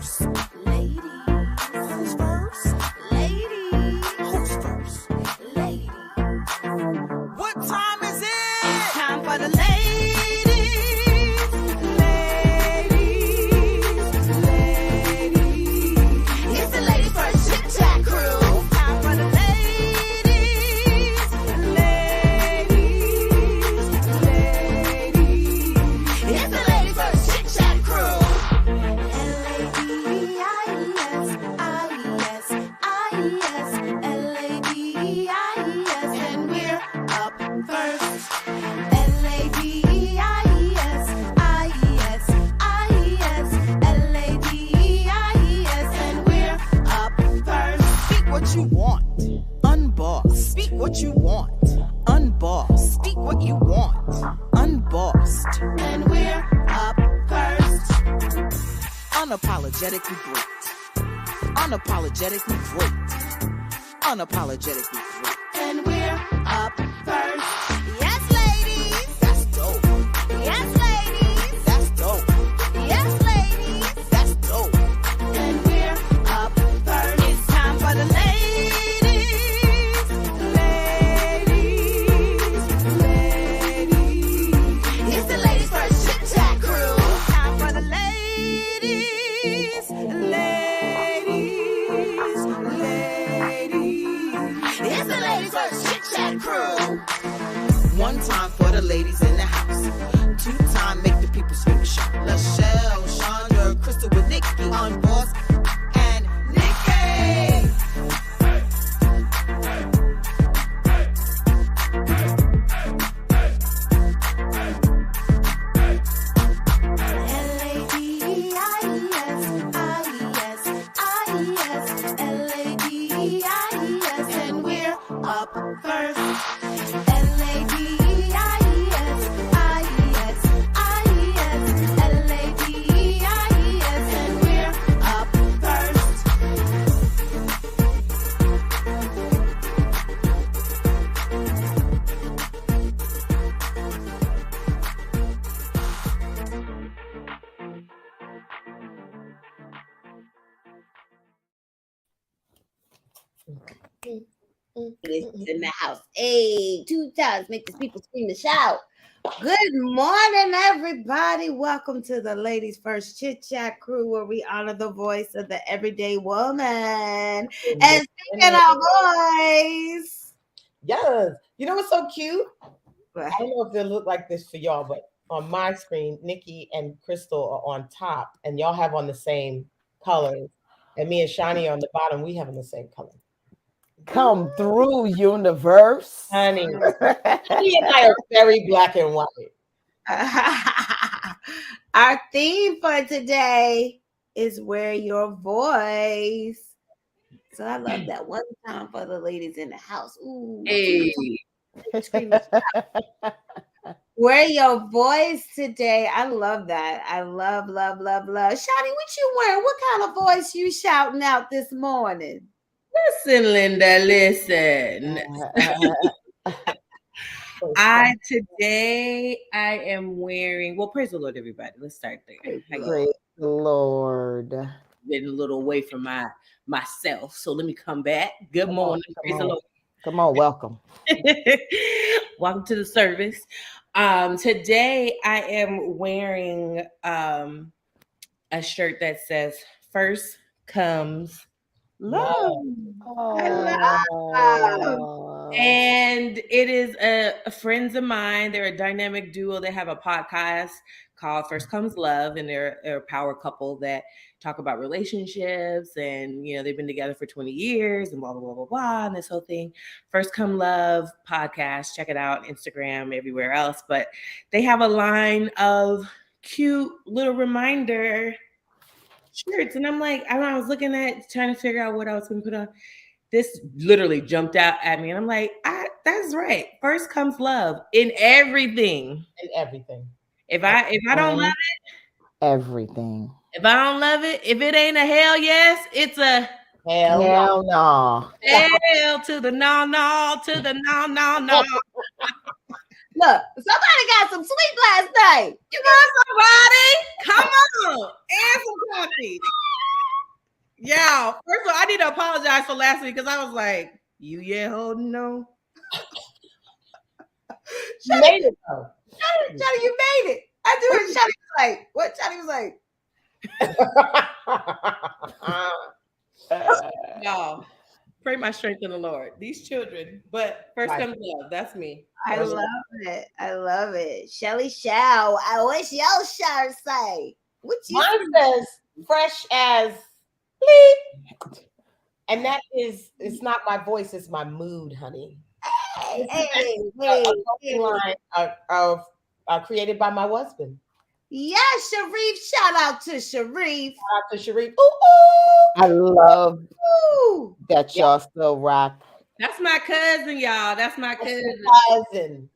first? Ladies. Who's first? Ladies. Who's first? Ladies. What time is it? It's time for the ladies. Ladies. Ladies. It's the ladies first Chit-Chat crew. It's time for the ladies. Ladies. Ladies. It's the ladies first Chit-Chat crew. L-A-D-E-I-E-S, and we're up first. L-A-D-E-I-E-S, L-A-D-E-I-E-S, and we're up first. Speak what you want, unbossed. Speak what you want, unbossed. Speak what you want, unbossed. And we're up first. Unapologetically great. Unapologetically great. Unapologetically great. And we're up first. Yes, ladies. That's dope. Yes, ladies. That's dope. Yes, ladies. That's dope. And we're up first. It's time for the ladies. Ladies. Ladies. It's the ladies first Chit-Chat crew. It's time for the ladies. Ladies. Ladies. It's the ladies first Chit-Chat crew. One time for the ladies in the house. Two time make the people scream and shout. Lachelle, Chandra, Crystal with Nikki on boss and Nikki. L-A-D-E-I-E-S, L-A-D-E-I-E-S, and we're up first. L-A-D-E-I-E-S, L-A-D-E-I-E-S, and we're up first. In the house. Hey, two times make these people scream and shout. Good morning, everybody. Welcome to the Ladies First Chit-Chat crew, where we honor the voice of the everyday woman. And speaking of voice, Yes. You know what's so cute? What? I don't know if it look like this for y'all, but on my screen, Nikki and Crystal are on top, and y'all have on the same colors. And me and Shani are on the bottom. We have on the same color. Come through, universe. Honey, he and I are very black and white. our theme for today is Wear Your Voice. So I love that. One time for the ladies in the house. Ooh. Hey. Scream and shout. Wear your voice today. I love that. I love. Shawty, what you wearing? What kind of voice you shouting out this morning? Listen, Linda, listen. Today I am wearing, well, praise the Lord, everybody. Let's start there. Praise the Lord. Been a little away from myself, so let me come back. Good morning. Praise the Lord. Come on, welcome. Welcome to the service. Today I am wearing a shirt that says "First Comes Love." And it is a friends of mine. They're a dynamic duo. They have a podcast called First Comes Love, and they're a power couple that talk about relationships, and they've been together for 20 years and blah blah blah blah blah, and this whole thing. First Come Love podcast. Check it out, Instagram, everywhere else. But they have a line of cute little reminder shirts, and I'm like, I was looking at trying to figure out what I was going to put on. This literally jumped out at me, and I'm like, that's right. First comes love in everything. In everything. If I don't love it, everything. If I don't love it, if it ain't a hell yes, it's a hell no. Hell to the no, to the no. Look, somebody got some sleep last night. You got somebody? Come on. And some coffee. Yeah. First of all, I need to apologize for last week because I was like, you holding on. You made it though. Shawty, you made it. I do it. Shawty was like, what? Shawty was like, Y'all, pray my strength in the Lord. These children, but first Right. comes love. That's me. I love it. I love it. Shelly Shaw. What's your shirt say? What you Mine says fresh as bleep. And that is, it's not my voice, it's my mood, honey. Hey, Line created by my husband. Yeah, Sharif. Shout out to Sharif. Shout out to Sharif. Ooh, ooh. I love Ooh. that y'all still rock. That's my cousin, y'all. That's my cousin. Cousin.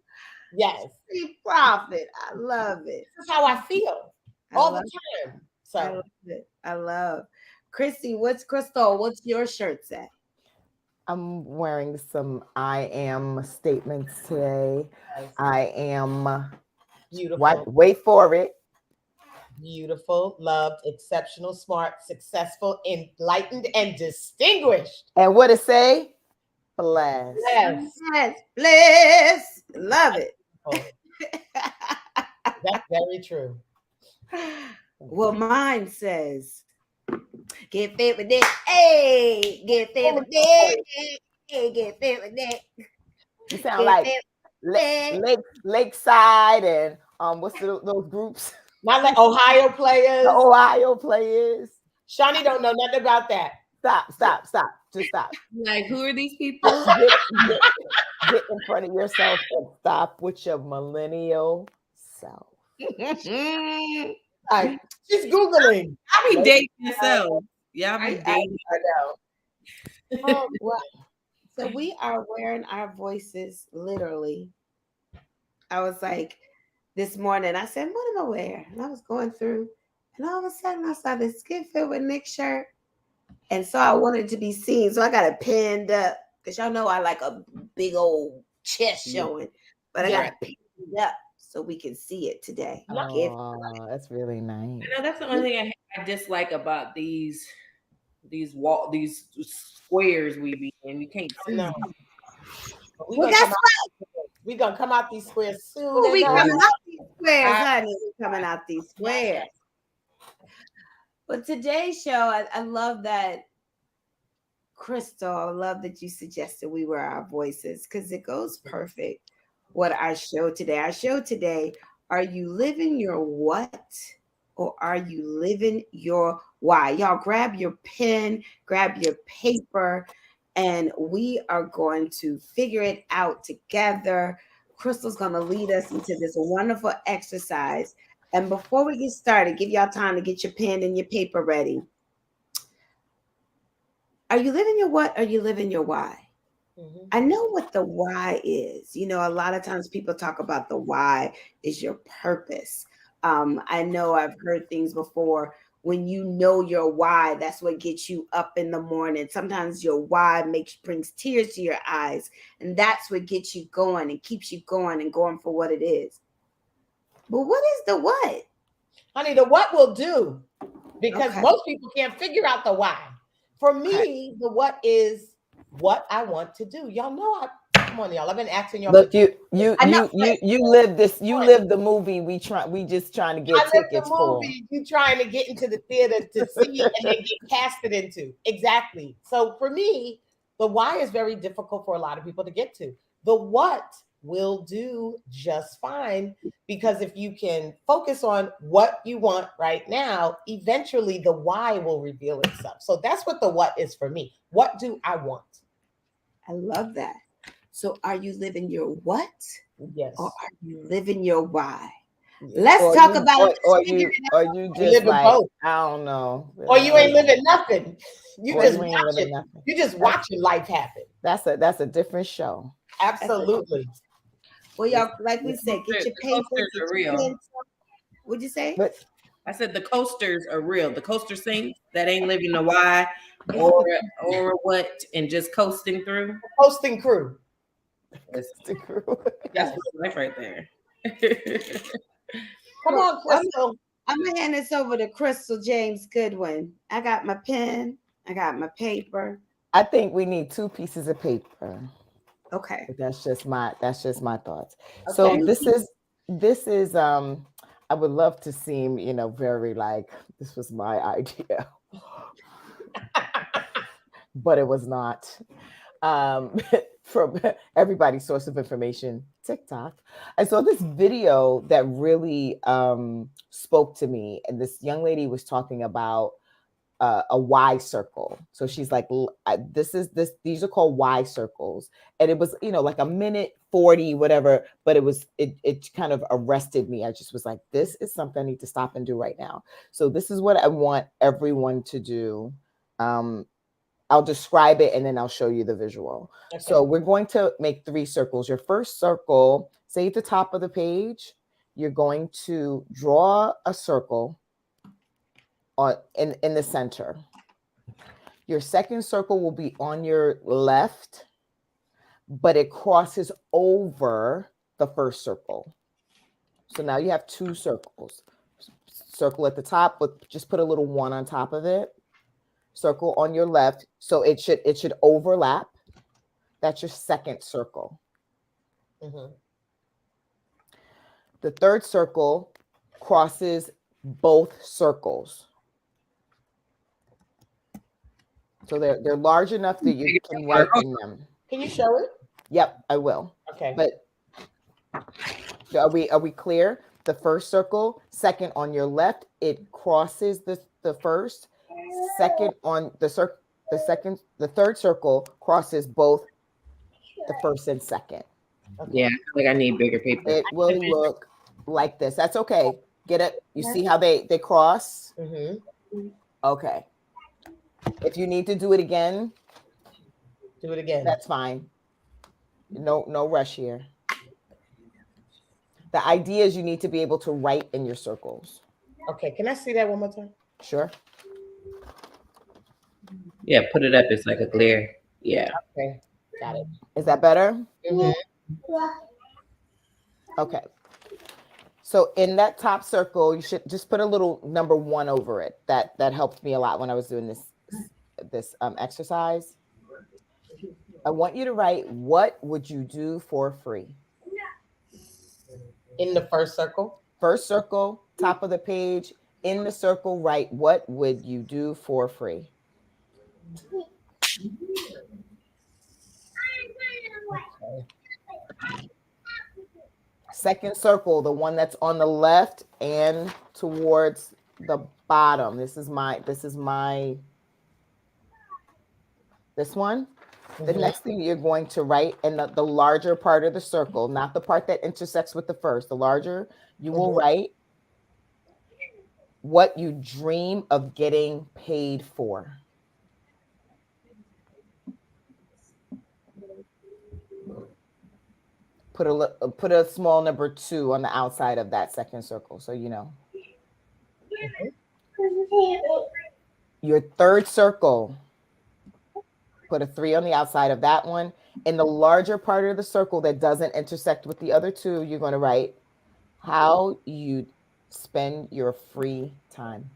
Yes. Sharif Prophet. I love it. This is how I feel all the time. So I love it. I love. Christy, Crystal? What's your shirt say? I'm wearing some I am statements today. I am beautiful. Wait for it. Beautiful, loved, exceptional, smart, successful, enlightened, and distinguished. And what it say? Bless. Yes. Bless. Love it. That's very true. Well, mine says, get fit with it. Hey, get fit with it. Hey, get fit with it. You sound like Lakeside and what's those groups? Not like Ohio players. The Ohio players. Shawnee don't know nothing about that. Stop. Just stop. Like, who are these people? Get in front of yourself and stop with your millennial self. Right. She's Googling. I be dating myself. Yeah, I be dating. I know. Oh, well, so we are wearing our voices literally. I was like, this morning, I said, what am I wearing? And I was going through, and all of a sudden I saw this Get Fit with Nick shirt. And so I wanted it to be seen. So I got it pinned up. Because y'all know I like a big old chest showing. But I got it pinned up so we can see it today. Oh, that's really nice. You know, that's the only thing I dislike about these squares we be in. You can't see. No. Well, that's right. We're going to come out these squares soon. Ooh, we coming out these squares, honey. We coming out these squares. But today's show, I love that, Crystal, I love that you suggested we wear our voices because it goes perfect. What our show today, are you living your what or are you living your why? Y'all grab your pen, grab your paper, and we are going to figure it out together. Crystal's going to lead us into this wonderful exercise. And before we get started, give y'all time to get your pen and your paper ready. Are you living your what? Are you living your why? Mm-hmm. I know what the why is. You know, a lot of times people talk about the why is your purpose. I know I've heard things before. When you know your why, that's what gets you up in the morning. Sometimes your why brings tears to your eyes. And that's what gets you going and keeps you going and going for what it is. But what is the what? Honey, the what will do. Because most people can't figure out the why. For me, the what is what I want to do. Y'all know come on, y'all. I've been asking y'all. Look, you live this. You live the movie. We just trying to get tickets for. You trying to get into the theater to see and then get casted into. Exactly. So for me, the why is very difficult for a lot of people to get to. The what will do just fine, because if you can focus on what you want right now, eventually the why will reveal itself. So that's what the what is for me. What do I want? I love that. So are you living your what? Yes. Or are you living your why? Yes. Let's talk about it. Or you just like, both. I don't know. Or you ain't living nothing. You just watching life happen. That's a different show. Absolutely. Well, y'all, like we said, get your papers. Are real. What'd you say? I said the coasters are real. The coaster saints that ain't living the why or what and just coasting through. Coasting crew. That's the crew. That's life right there. Come on, Crystal. I'm gonna hand this over to Crystal James Goodwin. I got my pen I got my paper. I think we need 2 pieces of paper. Okay. But that's just my thoughts. So Okay. this is I would love to seem, very like this was my idea, but it was not. From everybody's source of information, TikTok. I saw this video that really spoke to me, and this young lady was talking about a Y circle. So she's like, these are called Y circles. And it was, like a minute 40, whatever, but it kind of arrested me. I just was like, this is something I need to stop and do right now. So this is what I want everyone to do. I'll describe it and then I'll show you the visual. Okay. So we're going to make 3 circles. Your first circle, say at the top of the page, you're going to draw a circle in the center. Your second circle will be on your left, but it crosses over the first circle. So now you have 2 circles. Circle at the top, but just put a little 1 on top of it. Circle on your left, so it should overlap. That's your second circle. Mm-hmm. The third circle crosses both circles. So they're large enough that you can write in them. Can you show it? Yep, I will. Okay. But are we clear? The first circle, second on your left, it crosses the first. Second on the third circle crosses both the first and second. Okay. Yeah, I think I need bigger paper. It will look like this. That's okay. Get it? You see how they cross? Mm-hmm. Okay. If you need to do it again, do it again. That's fine. No rush here. The idea is you need to be able to write in your circles. Okay, can I see that one more time? Sure. Yeah, put it up. It's like a glare. Yeah. Okay, got it. Is that better? Mm-hmm. Okay. So in that top circle, you should just put a little number 1 over it. That helped me a lot when I was doing this exercise. I want you to write, what would you do for free? In the first circle? First circle, top of the page. In the circle, write, what would you do for free? Okay. Second circle, the one that's on the left and towards the bottom. This one. Mm-hmm. The next thing you're going to write in the larger part of the circle, not the part that intersects with the first, the larger, you will write what you dream of getting paid for. Put a small number 2 on the outside of that second circle, so you know. Your third circle, put a 3 on the outside of that one. In the larger part of the circle that doesn't intersect with the other 2, you're going to write how you spend your free time.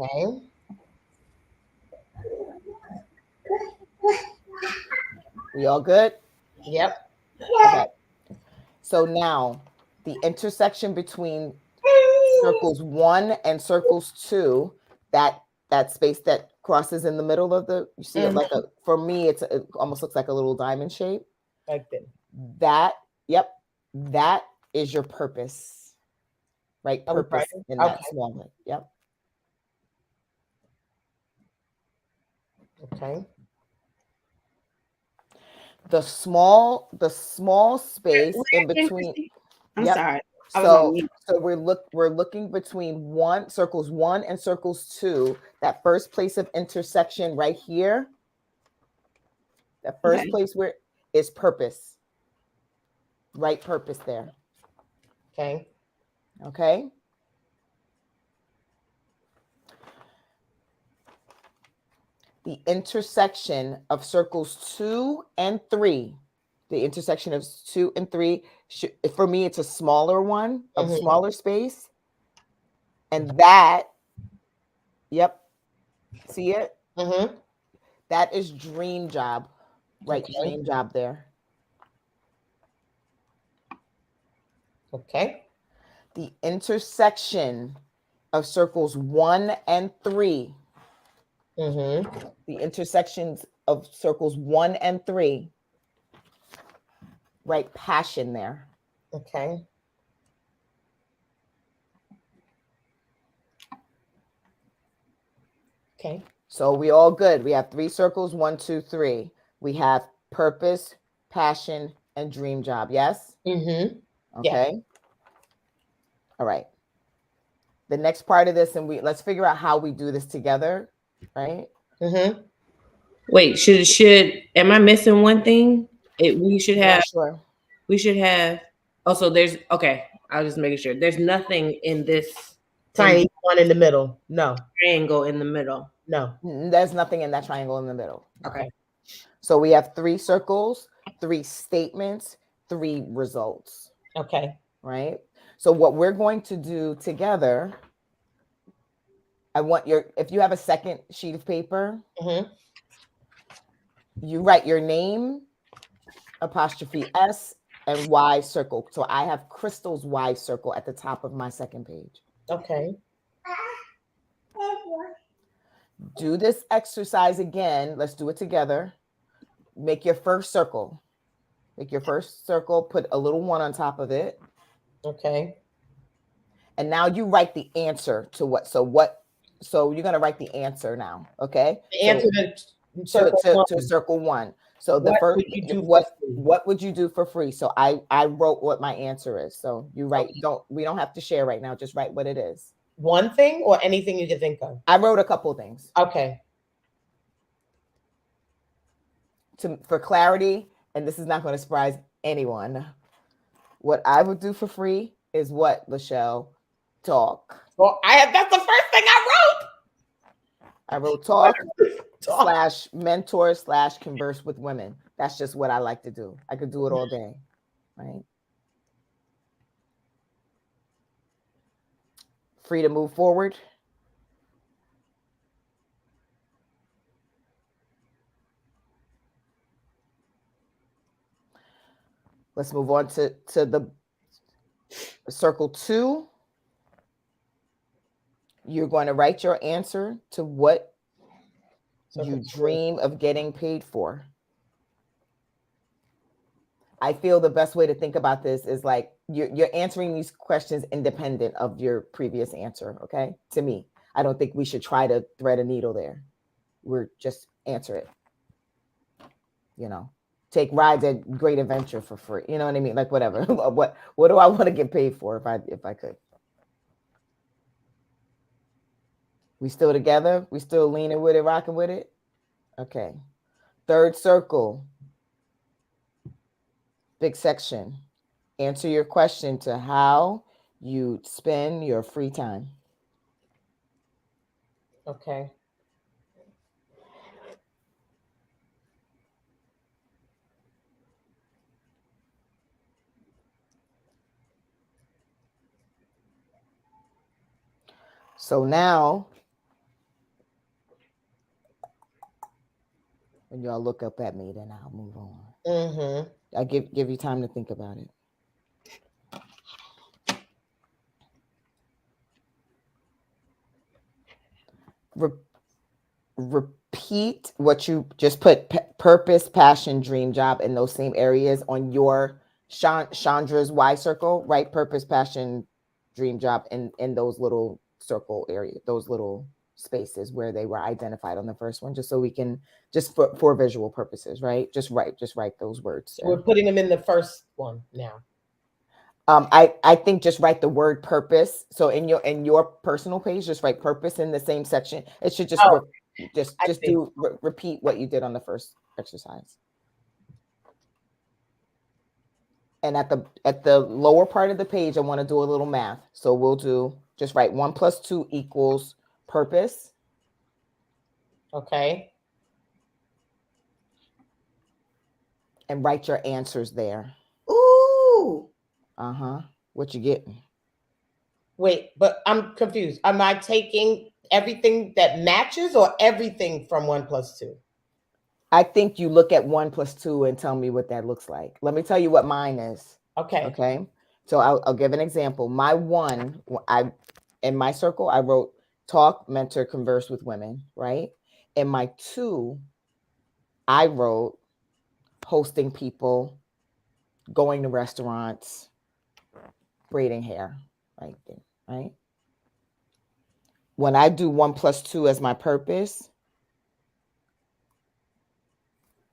Okay. We all good? Yep. Okay. So now the intersection between circles 1 and circles 2, that space that crosses in the middle of you see it like for me, it almost looks like a little diamond shape. Like that. Yep. That is your purpose. Right? Purpose in that small one. Yep. Okay. The small space in between. I'm sorry. So we're looking between circles 1 and circles 2. That first place of intersection right here. That first place where is purpose. Right purpose there. Okay. Okay. The intersection of circles 2 and 3. The intersection of 2 and 3, for me, it's a smaller one, a smaller space. And that, See it? Mm-hmm. That is dream job. Write Okay. dream job there. Okay. The intersection of circles 1 and 3. Mm-hmm. The intersections of circles 1 and 3. Write passion there. Okay. Okay. So we all good. We have 3 circles, 1, 2, 3. We have purpose, passion, and dream job. Yes? Mm-hmm. Okay. Yeah. All right. The next part of this, and let's figure out how we do this together, right? Mm-hmm. Wait, am I missing one thing? We should Yeah, have sure. also there's okay, I was just making sure. There's nothing in this Tiny one in the middle. No. triangle in the middle. No. There's nothing in that triangle in the middle. Okay. So we have 3 circles, 3 statements, 3 results. Okay. Right? So what we're going to do together, I want if you have a second sheet of paper, Mm-hmm. you write your name, apostrophe S, and Y circle. So I have Crystal's Y circle at the top of my second page. Okay. Do this exercise again. Let's do it together. Make your first circle. Make your first circle, put a little 1 on top of it. Okay. And now you write the answer to what. So you're going to write the answer now. Okay. The answer to to circle 1. So the what first, would you do what would you do for free? So I wrote what my answer is. So you write, we don't have to share right now. Just write what it is. One thing or anything you can think of? I wrote a couple things. Okay. For clarity, and this is not going to surprise anyone, what I would do for free is what, Lachelle? Talk. Well, that's the first thing I wrote talk / mentor / converse with women. That's just what I like to do. I could do it all day, right? Free to move forward. Let's move on to the circle 2. You're going to write your answer to what you dream of getting paid for. I feel the best way to think about this is like you're answering these questions independent of your previous answer. Okay. To me, I don't think we should try to thread a needle there. We're just answer it. Take rides at Great Adventure for free. You know what I mean? Like whatever. What do I want to get paid for if I could? We still together? We still leaning with it, rocking with it? Okay. Third circle. Big section. Answer your question to how you spend your free time. Okay. So now, when y'all look up at me, then I'll move on. Mm-hmm. I'll give you time to think about it. Repeat what you just put: purpose, passion, dream job in those same areas on your Chandra's Y circle, right? Purpose, passion, dream job in those little circle area, those little spaces where they were identified on the first one, just so we can, just for visual purposes, right? Just write those words. So we're putting them in the first one now. I think just write the word purpose. So in your personal page, just write purpose in the same section. It should just repeat what you did on the first exercise. And at the lower part of the page, I want to do a little math. So we'll just write 1 + 2 = purpose. Okay. And write your answers there. Ooh. What you getting? Wait, but I'm confused. Am I taking everything that matches or everything from 1+2? I think you look at 1+2 and tell me what that looks like. Let me tell you what mine is. Okay. Okay. So I'll give an example. My one, in my circle, I wrote talk, mentor, converse with women, right? In my 2, I wrote hosting people, going to restaurants, braiding hair, right there, right? When I do 1+2 as my purpose,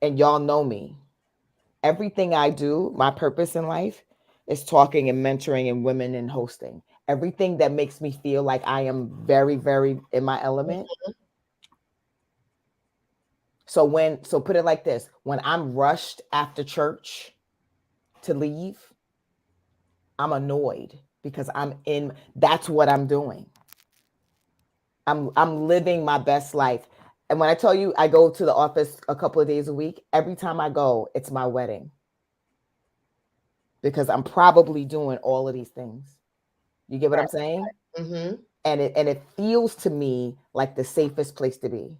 and y'all know me, everything I do, my purpose in life is talking and mentoring and women and hosting. Everything that makes me feel like I am very, very in my element. So put it like this, when I'm rushed after church to leave, I'm annoyed because that's what I'm doing. I'm living my best life. And when I tell you I go to the office a couple of days a week, every time I go, it's my wedding. Because I'm probably doing all of these things. You get what I'm saying? Mm-hmm. And it feels to me like the safest place to be.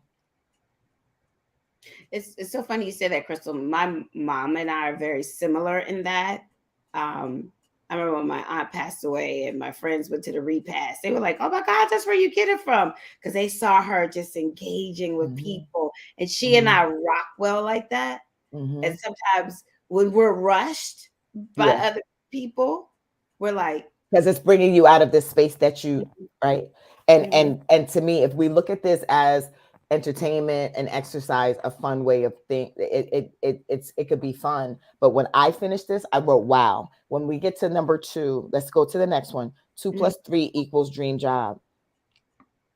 It's so funny you say that, Crystal. My mom and I are very similar in that. I remember when my aunt passed away and my friends went to the repast. They were like, "Oh my God, that's where you get it from," because they saw her just engaging with people, and she and I rock well like that. And sometimes when we're rushed by other people, we're like, because it's bringing you out of this space that you right. And to me, if we look at this as entertainment and exercise, a fun way of it could be fun. But when I finish this, I wrote, wow. When we get to number 2, let's go to the next one. 2 + 3 equals dream job.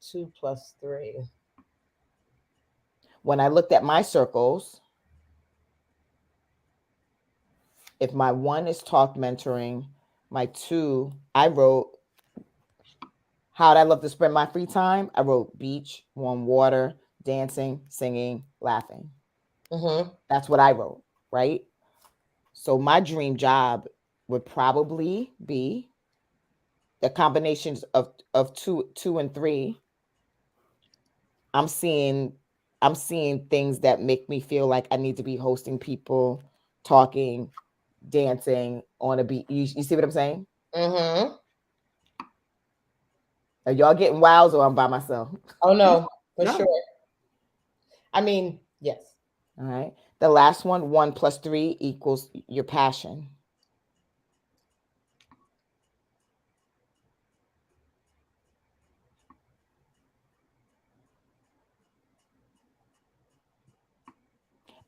2 + 3. When I looked at my circles, if my 1 is talk mentoring, my 2, I wrote, how'd I love to spend my free time? I wrote beach, warm water, dancing, singing, laughing. That's what I wrote, right? So my dream job would probably be the combinations of 2 and 3. I'm seeing things that make me feel like I need to be hosting people, talking, dancing on a beach. You see what I'm saying? Mm-hmm. Are y'all getting wows or I'm by myself? Oh no, for sure. I mean, yes. All right. The last one, 1 + 3 equals your passion.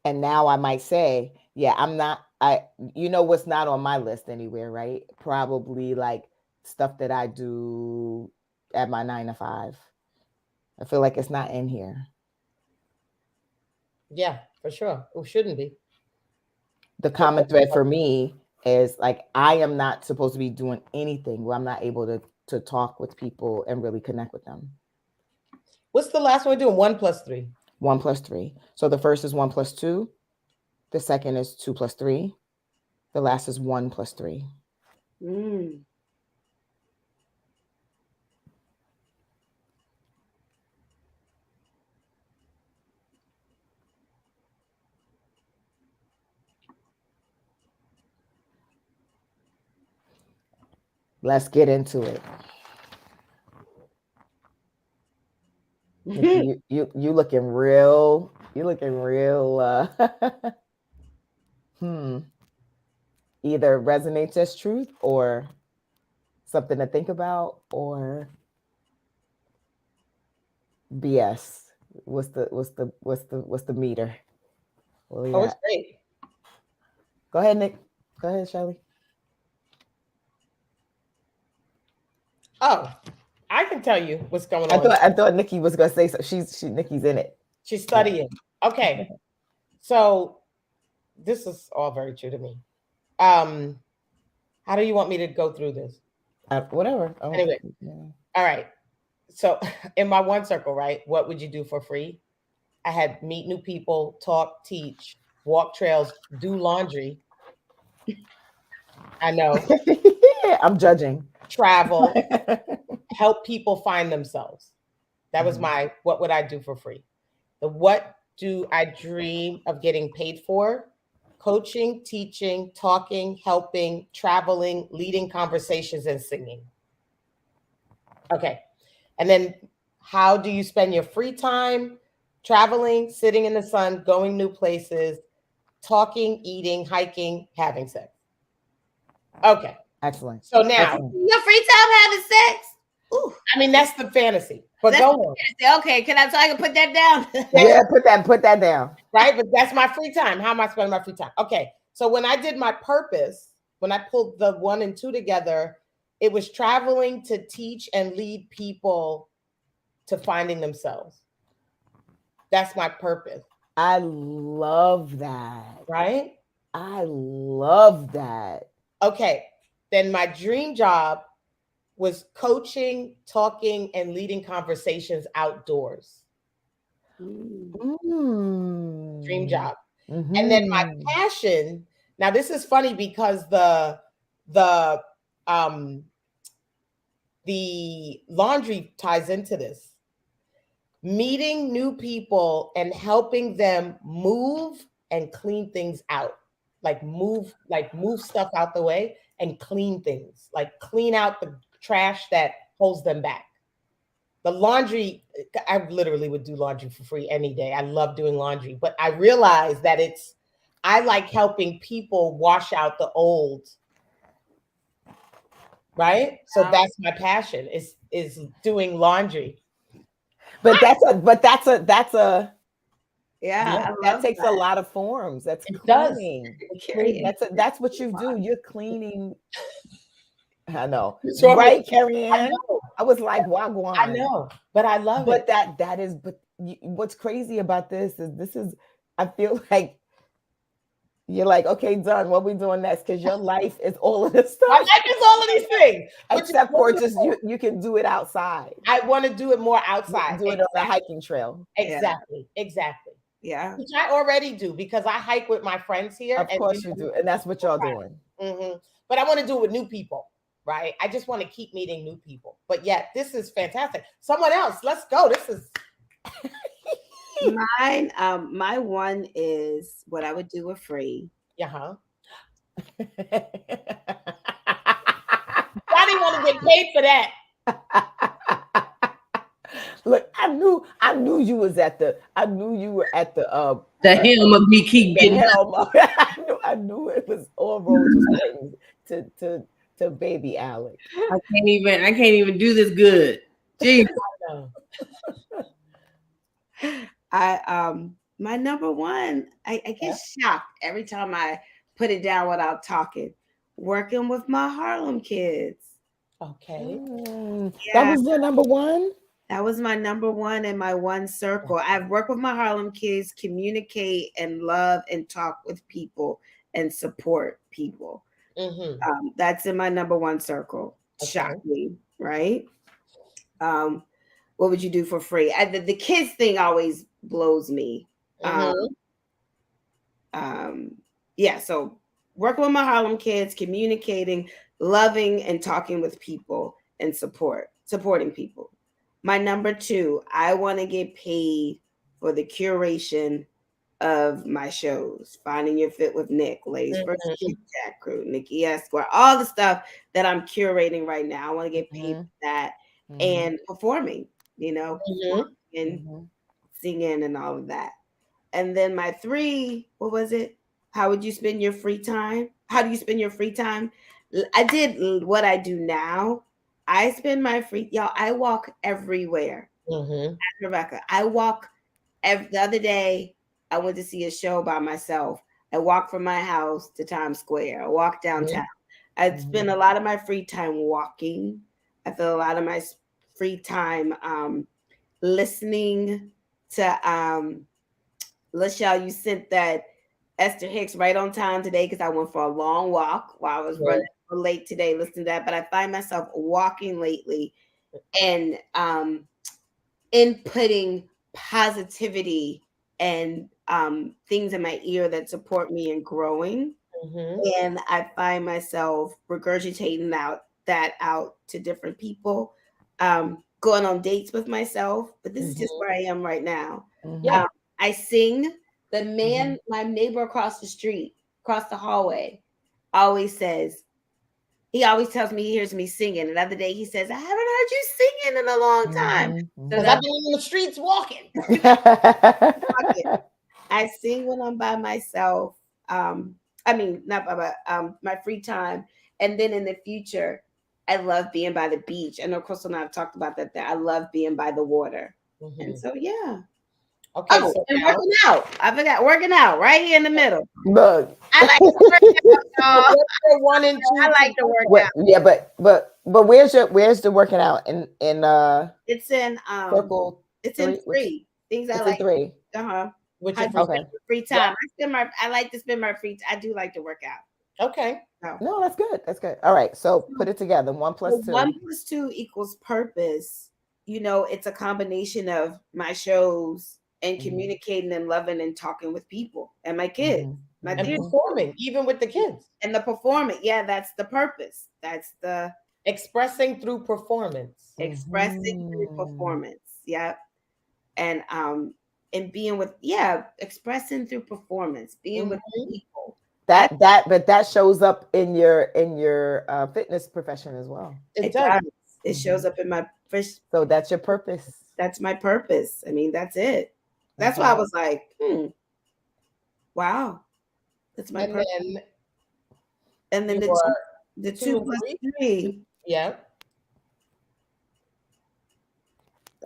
And now I might say, yeah, you know what's not on my list anywhere, right? Probably like stuff that I do at my 9 to 5. I feel like it's not in here. Yeah, for sure. It shouldn't be. The common thread for me is like, I am not supposed to be doing anything where I'm not able to talk with people and really connect with them. What's the last one we're doing? 1 + 3. 1 + 3. So the first is 1 + 2. The second is 2 + 3. The last is 1 + 3. Let's get into it. Nikki, you looking real. You looking real. Either resonates as truth or something to think about, or BS. What's the meter? It's great. Go ahead, Nick. Go ahead, Shelly. Oh, I can tell you what's going on. I thought Nikki was gonna say so. Nikki's in it. She's studying. Okay. So this is all very true to me. How do you want me to go through this? Whatever. Anyway. All right. So in my 1 circle, right? What would you do for free? I had meet new people, talk, teach, walk trails, do laundry. I know. I'm judging. Travel, help people find themselves. That was my what would I do for free? The what do I dream of getting paid for? Coaching, teaching, talking, helping, traveling, leading conversations, and singing. Okay. And then how do you spend your free time? Traveling, sitting in the sun, going new places, talking, eating, hiking, having sex. Okay. Excellent. So now, Excellent. Your free time having sex? Ooh. I mean, that's the fantasy. But That's go on. okay, so I can put that down? Yeah, put that down. Right? But that's my free time. How am I spending my free time? Okay. So when I did my purpose, when I pulled the 1 and 2 together, it was traveling to teach and lead people to finding themselves. That's my purpose. I love that. Right? I love that. Okay. Then my dream job was coaching, talking, and leading conversations outdoors. Dream job. Mm-hmm. And then my passion. Now this is funny because the laundry ties into this. Meeting new people and helping them move and clean things out. Like move stuff out the way and clean things. Like clean out the trash that holds them back. The laundry, I literally would do laundry for free any day. I love doing laundry, but I realize that I like helping people wash out the old. Right? So that's my passion is doing laundry. But that's a Yeah, that takes a lot of forms. That's cleaning. That's what you do. You're cleaning. I know. Right, Carrie Ann? I was like, wagwan. I know, but I love it. But that is, what's crazy about this is, I feel like you're like, okay, done. What we doing next? Because your life is all of this stuff. My life is all of these things. Except for just you can do it outside. I want to do it more outside. Do it on a hiking trail. Exactly. Yeah. Which I already do because I hike with my friends here. Of course you do. And that's what y'all doing. Mm-hmm. But I want to do it with new people. Right? I just want to keep meeting new people. But yeah, this is fantastic. Someone else, let's go. This is mine. My one is what I would do for free. Johnny want to get paid for that. Look, I knew you were at the helm of me keep getting helm. I knew it was all roads to baby Alex. I can't even do this good. Jeez. My number one, I get shocked every time I put it down without talking. Working with my Harlem kids. Okay. That was your number one? That was my number one and my one circle. I've worked with my Harlem kids, communicate and love and talk with people and support people. That's in my number one circle. Okay. Shockingly, right? What would you do for free? The kids thing always blows me. Yeah, so working with my Harlem kids, communicating, loving and talking with people and supporting people. My number two, I want to get paid for the curation of my shows. Finding Your Fit with Nick, Ladies First Chit-Chat Crew, Nikki Esquire, all the stuff that I'm curating right now. I want to get paid for that and performing, and singing and all of that. And then my three, what was it? How would you spend your free time? How do you spend your free time? I did what I do now. I spend my I walk everywhere. Rebecca, I walk the other day. I went to see a show by myself. I walked from my house to Times Square. I walked downtown. I spend a lot of my free time walking. I feel a lot of my free time listening to LaShalle. You sent that Esther Hicks right on time today because I went for a long walk while I was running late today. Listen to that, but I find myself walking lately and inputting positivity and things in my ear that support me in growing. And I find myself regurgitating that out to different people. going on dates with myself, but this is just Mhm. where I am right now. Yeah. Um, I sing. The man, my neighbor across the street, across the hallway, always says, he always tells me he hears me singing. And the other day he says, I haven't heard you singing in a long time. So Because I've been in the streets walking. I sing when I'm by myself. I mean, not by my free time. And then in the future, I love being by the beach. I know Crystal and I have talked about that I love being by the water. And Mhm. so, yeah. Okay, Oh, so and now working out. I forgot working out right here in the middle. Look. I like to work out, y'all. what's your 1 and 2 I like to work What, out. yeah, but where's the working out in It's in circle it's in 3? Which three things I it's in like. 3. Uh-huh. with How your do free you Okay. spend your free time? I like to spend my free I do like to work out. Okay. So No, that's good. That's good. All right. So put it together. 1 so plus 2. 1 plus 2 equals purpose. You know, it's a combination of my shows and Mhm. communicating and loving and talking with people and my kids, Mhm. my And theater Mhm. performing, even with the kids. and the performing. Yeah, that's the purpose. That's the Expressing through performance. expressing through Mhm. performance. Yeah. And being with expressing through performance, being with Mhm. people. I But that shows up in your fitness profession as well. It It does. does. It Mhm. shows up in my first. So that's your purpose. That's my purpose. I mean, that's it. That's why I Mhm. was like, wow, that's my And purpose. then And then your the 2 two and plus 3. three. Yeah.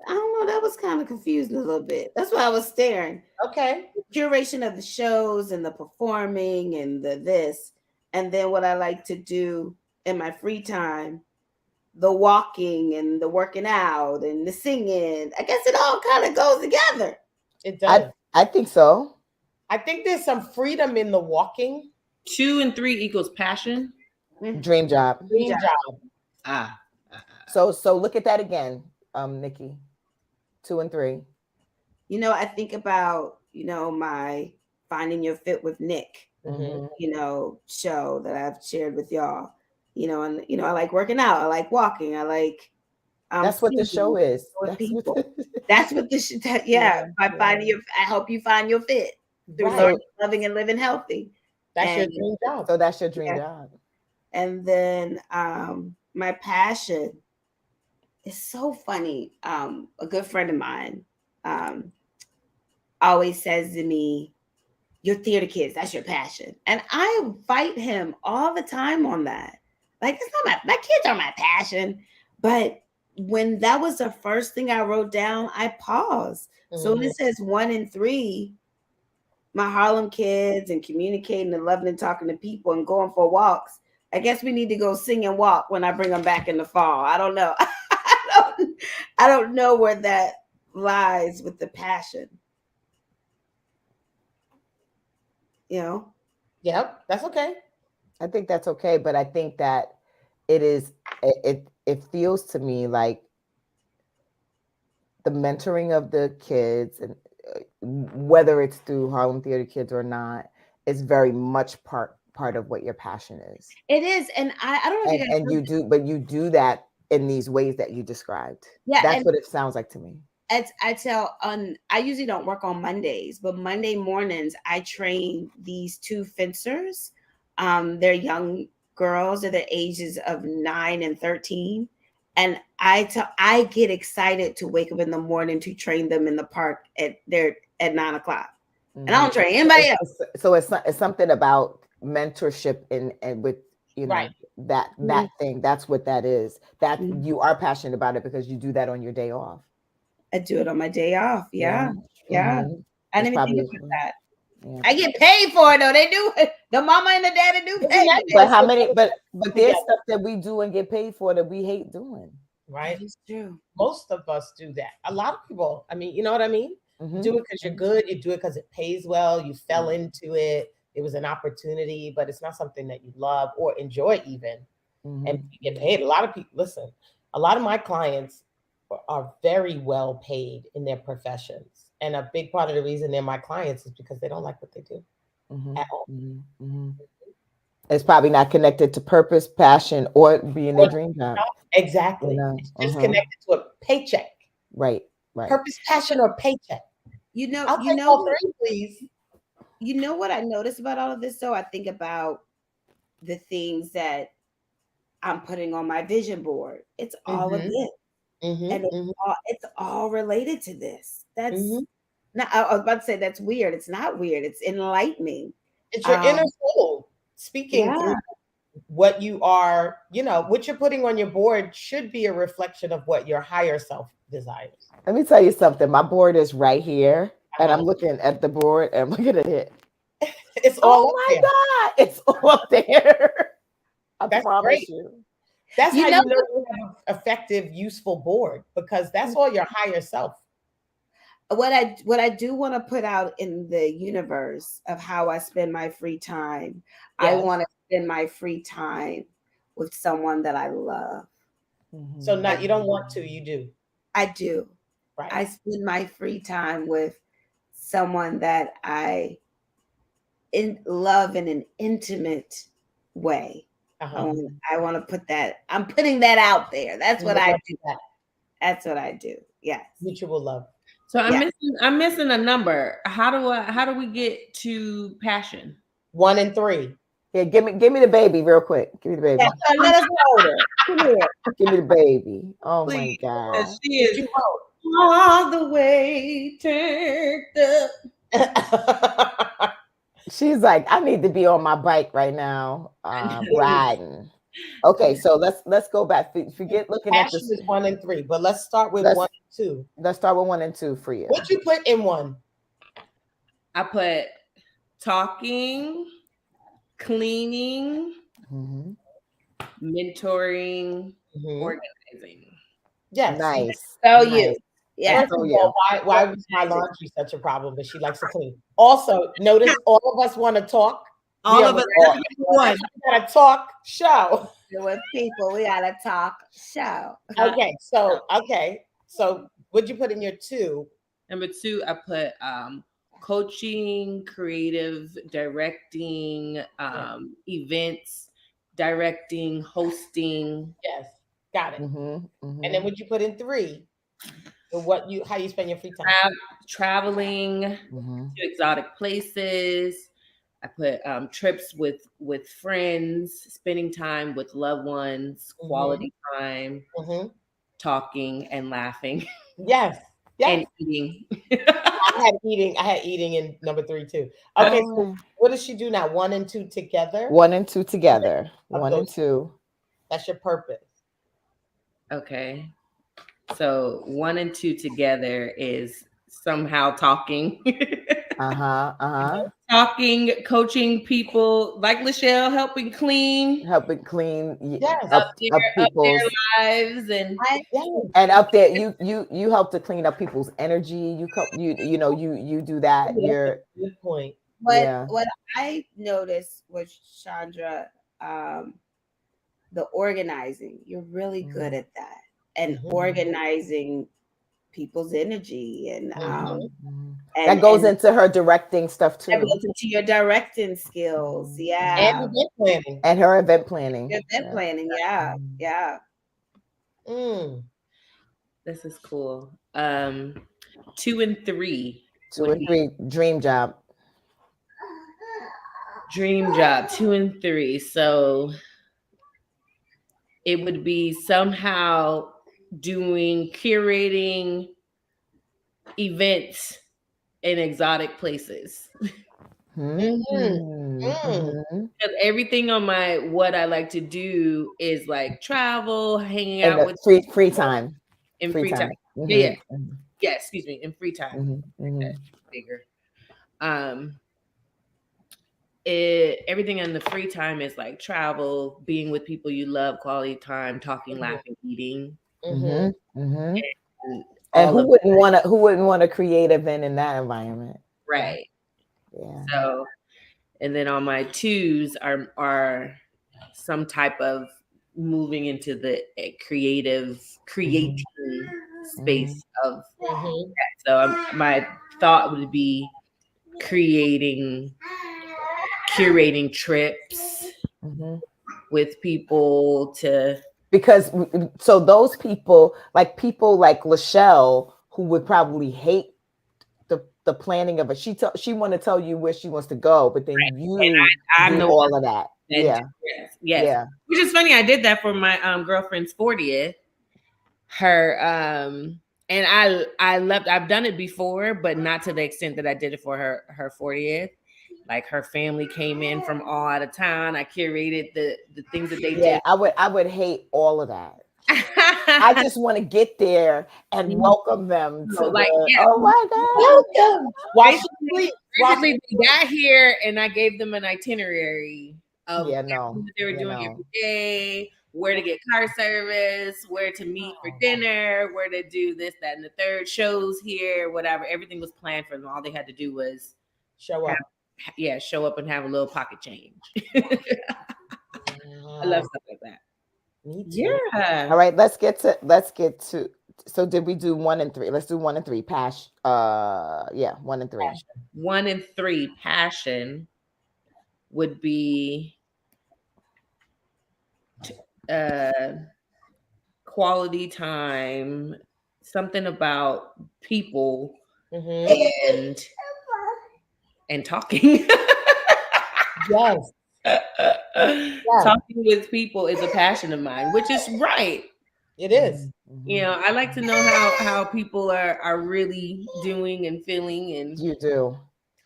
I don't know. That was kind of confusing a little bit. That's why I was staring. Okay. The curation of the shows and the performing and the this, and then what I like to do in my free time, the walking and the working out and the singing. I guess it all kind of goes together. It I does. I think so. I think there's some freedom in the walking. 2 and 3 equals passion. Dream job. Dream job. Ah. So look at that again, Nikki. 2 and 3. You know, I think about, my Finding Your Fit with Nick, Mhm. Mhm. show that I've shared with y'all. And I like working out. I like walking. I like That's what the show singing is. with That's what. people. That's what this Yeah, by yeah. finding your I help you find your fit through Right. learning, loving, and living healthy. That's your And dream job. So that's your dream yeah, job. and then my passion is so funny. A good friend of mine um always says to me, your theater kids, that's your passion. And I fight him all the time on that. Like, it's not my kids are my passion. But when that was the first thing I wrote down, I paused. So when Mhm. it says 1 and 3, my Harlem kids and communicating and loving and talking to people and going for walks. I guess we need to go sing and walk when I bring them back in the fall. I don't know. I don't know where that lies with the passion. You know? Yep. That's okay. I think that's okay, but I think that it is it feels to me like the mentoring of the kids, and whether it's through Harlem Theater Kids or not, is very much part of what your passion is. It is, and I don't know if you guys And you do that in these ways that you described. yeah, That's and what it sounds like to me. I usually don't work on Mondays, but Monday mornings I train these 2 fencers. They're young girls, they're the ages of 9 and 13. And I get excited to wake up in the morning to train them in the park at 9 o'clock. And I don't train anybody else. So it's something about mentorship and with Right. that Mhm. thing. That's what that is. That Mhm. you are passionate about it because you do that on your day off. I do it on my day off. Yeah. Yeah. Mhm. I That's didn't even probably think about that. yeah. I get paid for it though. They do it. The mama and the daddy do Isn't pay that me. But how so many? But there's together? stuff that we do and get paid for that we hate doing. Right. That is true. Most of us do that. A lot of people. I mean, you know what I mean? You do it because you're good. You do it because it pays well. You fell into it. It was an opportunity, but it's not something that you love or enjoy even. And you get paid. A lot of people, listen, a lot of my clients are very well paid in their professions. And a big part of the reason they're my clients is because they don't like what they do Mhm. at all. Mhm. Mhm. It's probably not connected to purpose, passion, or being a dream job. Exactly. You know? It's just connected to a paycheck. Right. Right. Purpose, passion, or paycheck. I'll take all three, please. You know what I noticed about all of this? So I think about the things that I'm putting on my vision board. It's all of this. And it's all related to this. That's not, I was about to say that's weird. It's not weird. It's enlightening. It's your inner soul speaking through what you are, what you're putting on your board should be a reflection of what your higher self desires. Let me tell you something. My board is right here, and I'm looking at the board, and look at it. It's all up there. God, it's all up there. I promise you. That's how you know you have an effective, useful board, because that's all your higher self. What I do want to put out in the universe of how I spend my free time. Yes. I want to spend my free time with someone that I love. So you don't want to, you do. I do. Right. I spend my free time with someone that I love in an intimate way. I want to put that. I'm putting that out there. That's what I do. That's what I do. Yes. Mutual love. So I'm missing a number. How do we get to passion? 1 and 3. Yeah, give me the baby real quick. Give me the baby. Yeah, let us hold her. Come here. Give me the baby. Oh Please. My God. She is all the way turned up. She's like, I need to be on my bike right now, riding. Okay, so let's go back. Forget looking passion at this. Is 1 and 3, but let's start with 1 and 2. Let's start with 1 and 2 for you. What you put in 1? I put talking, cleaning, mentoring, organizing. Yes. Nice. So nice. you. Yeah. First of all, why was my laundry such a problem? But she likes to clean. Also, notice all of us want to talk. All of us want to talk show. With people, we gotta talk show. So what'd you put in your 2? Number 2, I put coaching, creative directing, events, directing, hosting. Yes, got it. And then what'd you put in 3? How you spend your free time? Traveling to exotic places. I put trips with friends, spending time with loved ones, quality time, talking and laughing. Yes. And eating. I had eating in number 3 too. Okay, so what does she do now? 1 and 2 together? 1 and 2 together. 1 and 2. That's your purpose. Okay. So 1 and 2 together is somehow talking. Talking, coaching people like Lachelle, helping clean. Up people's lives and up there you help to clean up people's energy. You do that. You're good point. What I noticed with Chandra, the organizing, you're really good at that. And organizing people's energy and that goes into her directing stuff too. That goes into your directing skills, and event planning. And her event planning. Yeah. This is cool. 2 and 3. 2 and 3, dream job. Dream job, 2 and 3. So it would be somehow curating events in exotic places. Because everything on what I like to do is like travel, hanging out with free time. In free time. Yeah. Yeah, excuse me, in free time. That's bigger. Everything in the free time is like travel, being with people you love, quality time, talking, laughing, eating. And who wouldn't want a creative event in that environment? Right. Yeah. So, and then on my 2s are some type of moving into the creating space of that. So my thought would be curating trips, with people to because so those people like Lachelle, who would probably hate the planning of it. She want to tell you where she wants to go, but then you I'm do the all one of that. that Yeah. yes. Yeah. Which is funny. I did that for my girlfriend's 40th. Her and I loved. I've done it before, but not to the extent that I did it for her 40th. Like her family came in from all out of town. I curated the things that they did. I would hate all of that. I just want to get there and welcome them to like, oh my God. Welcome. Basically, they got here and I gave them an itinerary of everything that they were doing every day, where to get car service, where to meet for dinner, where to do this, that, and the third, shows here, whatever. Everything was planned for them. All they had to do was show up. Show up and have a little pocket change. I love stuff like that. Me too. Yeah. All right, let's get to so did we do 1 and 3? Let's do 1 and 3. 1 and 3. Passion. 1 and 3, passion would be quality time, something about people and talking. Yes. Talking with people is a passion of mine, which is right. It is. You know, I like to know how people are really doing and feeling. And you do.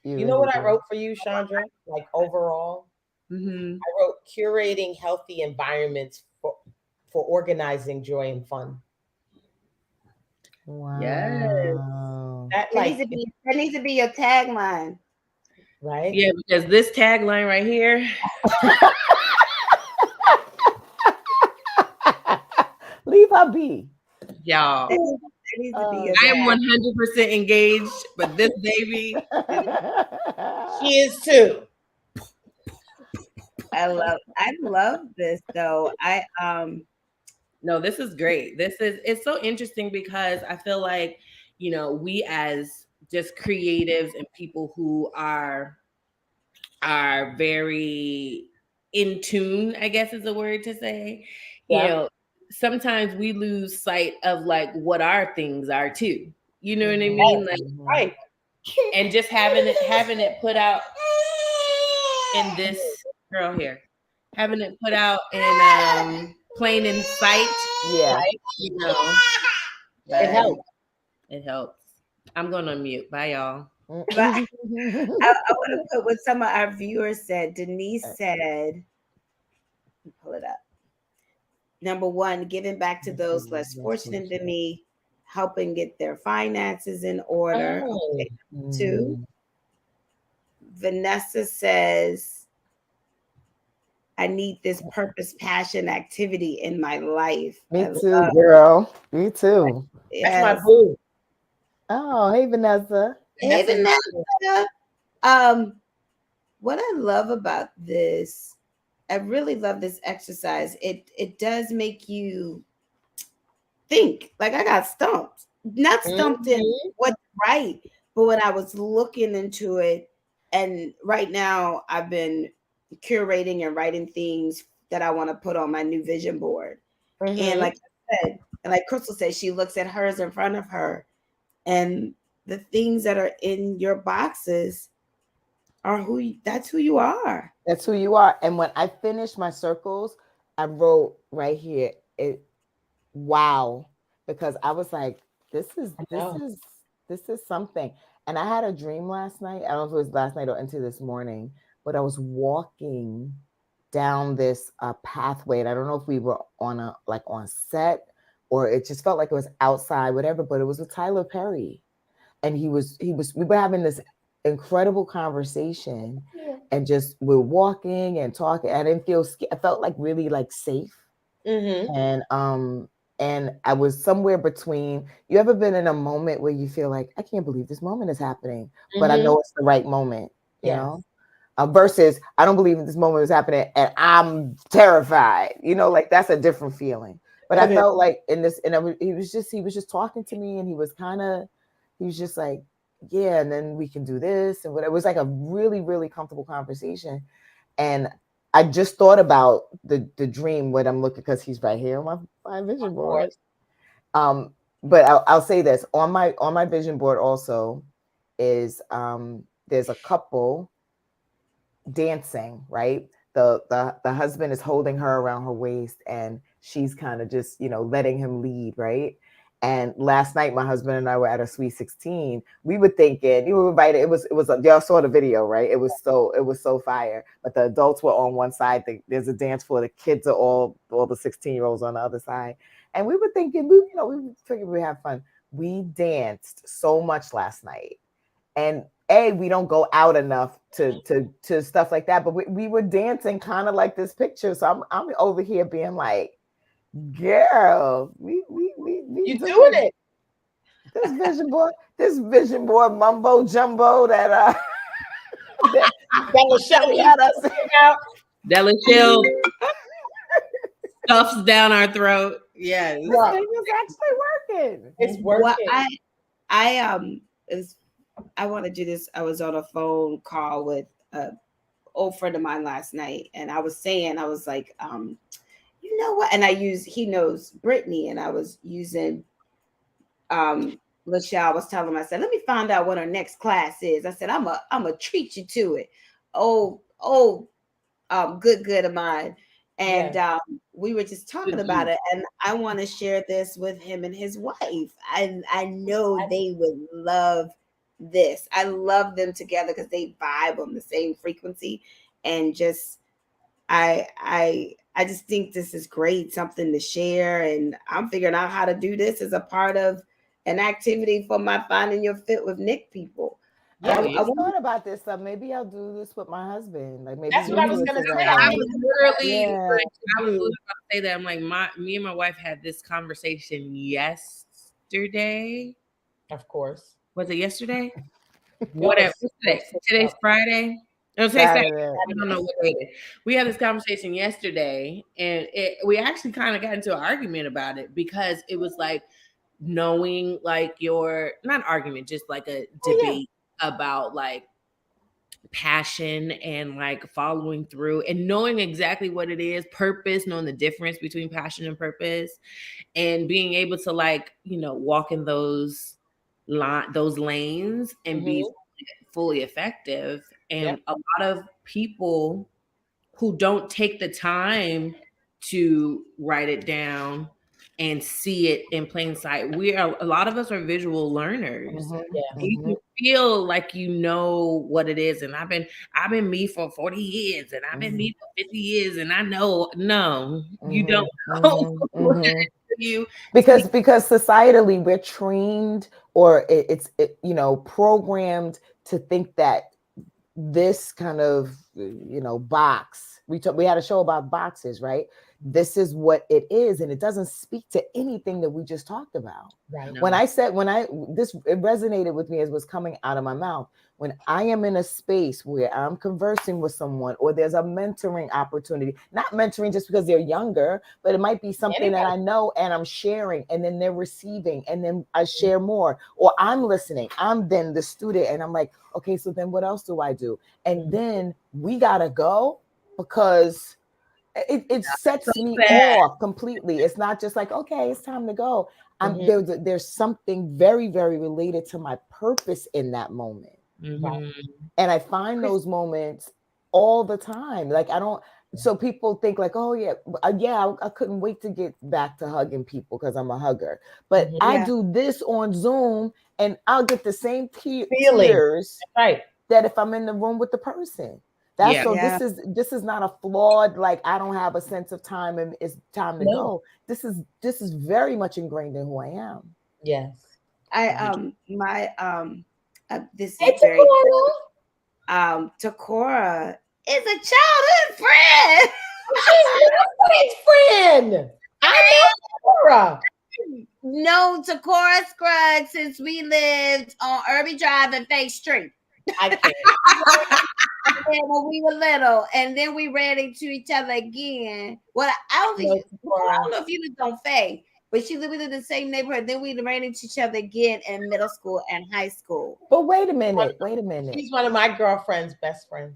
You know what I wrote for you, Chandra? Like overall, I wrote curating healthy environments for organizing joy and fun. Wow. Yes. That needs to be your tagline. Right? Yeah, because this tagline right here. Leave her be. Y'all. I am 100% engaged, but this baby, she is too. I love this though. No, this is great. It's so interesting because I feel like, you know, we as just creatives and people who are very in tune, I guess is a word to say. You know, sometimes we lose sight of like what our things are too. You know what I mean? Like, right. And just having it put out in this girl here, having it put out in plain in sight. Yeah, right? You know, it helps. It helps. I'm going to mute. Bye, y'all. I want to put what some of our viewers said. Denise said, pull it up. Number 1, giving back to those less fortunate than me, helping get their finances in order. Okay. 2, Vanessa says, I need this purpose, passion, activity in my life. Me too, girl. Me too. Yes. That's my boo. Oh, hey, Vanessa. Hey, Vanessa. What I love about this, I really love this exercise. It does make you think. Like I got stumped. Not stumped in what's right, but when I was looking into it, and right now I've been curating and writing things that I want to put on my new vision board. And like I said, and like Crystal said, she looks at hers in front of her, and the things that are in your boxes are that's who you are. That's who you are. And when I finished my circles, I wrote right here, wow, because I was like, this is something. And I had a dream last night. I don't know if it was last night or into this morning, but I was walking down this pathway, and I don't know if we were on set or it just felt like it was outside, whatever. But it was with Tyler Perry, and we were having this incredible conversation, and just we're walking and talking. I didn't feel scared. I felt like really like safe, and I was somewhere between. You ever been in a moment where you feel like, I can't believe this moment is happening, but I know it's the right moment, you know? Versus, I don't believe this moment is happening and I'm terrified, like that's a different feeling. But I felt like in this, and he was just talking to me, and he was just like, yeah, and then we can do this. And it was like a really, really comfortable conversation. And I just thought about the dream when I'm looking, because he's right here on my vision board. But I'll say this on my vision board also is there's a couple dancing, right? The husband is holding her around her waist, and she's kind of just, letting him lead, right? And last night, my husband and I were at a sweet 16. We were thinking, you were invited. It was y'all saw the video, right? It was so fire. But the adults were on one side. There's a dance floor. The kids are all the 16-year-olds on the other side. And we were thinking, we figured we'd have fun. We danced so much last night. And we don't go out enough to stuff like that, but we were dancing kind of like this picture. So I'm over here being like, girl, we you doing it. This vision board mumbo jumbo that Michelle had us out. That Michelle stuffs down our throat. Yes. Yeah, it's actually working. It's working. Well, I want to do this. I was on a phone call with an old friend of mine last night, and I was like, you know what? And he knows Brittany, and I was using Lachelle. I was telling him, I said, let me find out what our next class is. I said, I'm a treat you to it. Good of mine. And we were just talking about it, and I want to share this with him and his wife. I know they would love this. I love them together because they vibe on the same frequency, and just I just think this is great, something to share, and I'm figuring out how to do this as a part of an activity for my Finding Your Fit with Nick people. Yeah, I thought about this stuff. Maybe I'll do this with my husband. Like, maybe that's what I was gonna say. I was literally about to say that. I'm like, me and my wife had this conversation yesterday. Of course. Was it yesterday? Whatever. Today's Friday. No, today's Saturday. I don't know what day it is. We had this conversation yesterday, and we actually kind of got into an argument about it, because it was like knowing, like, not argument, just like a debate about like passion and like following through and knowing exactly what it is, purpose, knowing the difference between passion and purpose, and being able to, like, walk in those lanes and be fully effective. And a lot of people who don't take the time to write it down and see it in plain sight. A lot of us are visual learners. You can feel like you know what it is. And I've been me for 40 years, and I've been me for 50 years, and I know, no, you don't know. Because societally we're trained, or it's programmed to think that this kind of box. We had a show about boxes, right? This is what it is, and it doesn't speak to anything that we just talked about. Right. No. It resonated with me as was coming out of my mouth. When I am in a space where I'm conversing with someone, or there's a mentoring opportunity, not mentoring just because they're younger, but it might be something that I know and I'm sharing, and then they're receiving, and then I share more, or I'm listening. I'm then the student, and I'm like, okay, so then what else do I do? And then we gotta go, because it sets me off completely. It's not just like, okay, it's time to go. There's something very, very related to my purpose in that moment. And I find those moments all the time. Like, so people think like, oh I couldn't wait to get back to hugging people because I'm a hugger. But I do this on Zoom, and I'll get the same tears that if I'm in the room with the person. This is not a flawed, like, I don't have a sense of time and it's time to go. This is very much ingrained in who I am. Yes. This is very Takora is a childhood friend. She's friend. I know Takora. No, Takora Scruggs since we lived on Irby Drive and Faith Street. I can't. When we were little, and then we ran into each other again. Well, I don't know if you lived on Faith, but we lived in the same neighborhood. Then we ran into each other again in middle school and high school. But wait a minute. She's one of my girlfriend's best friends.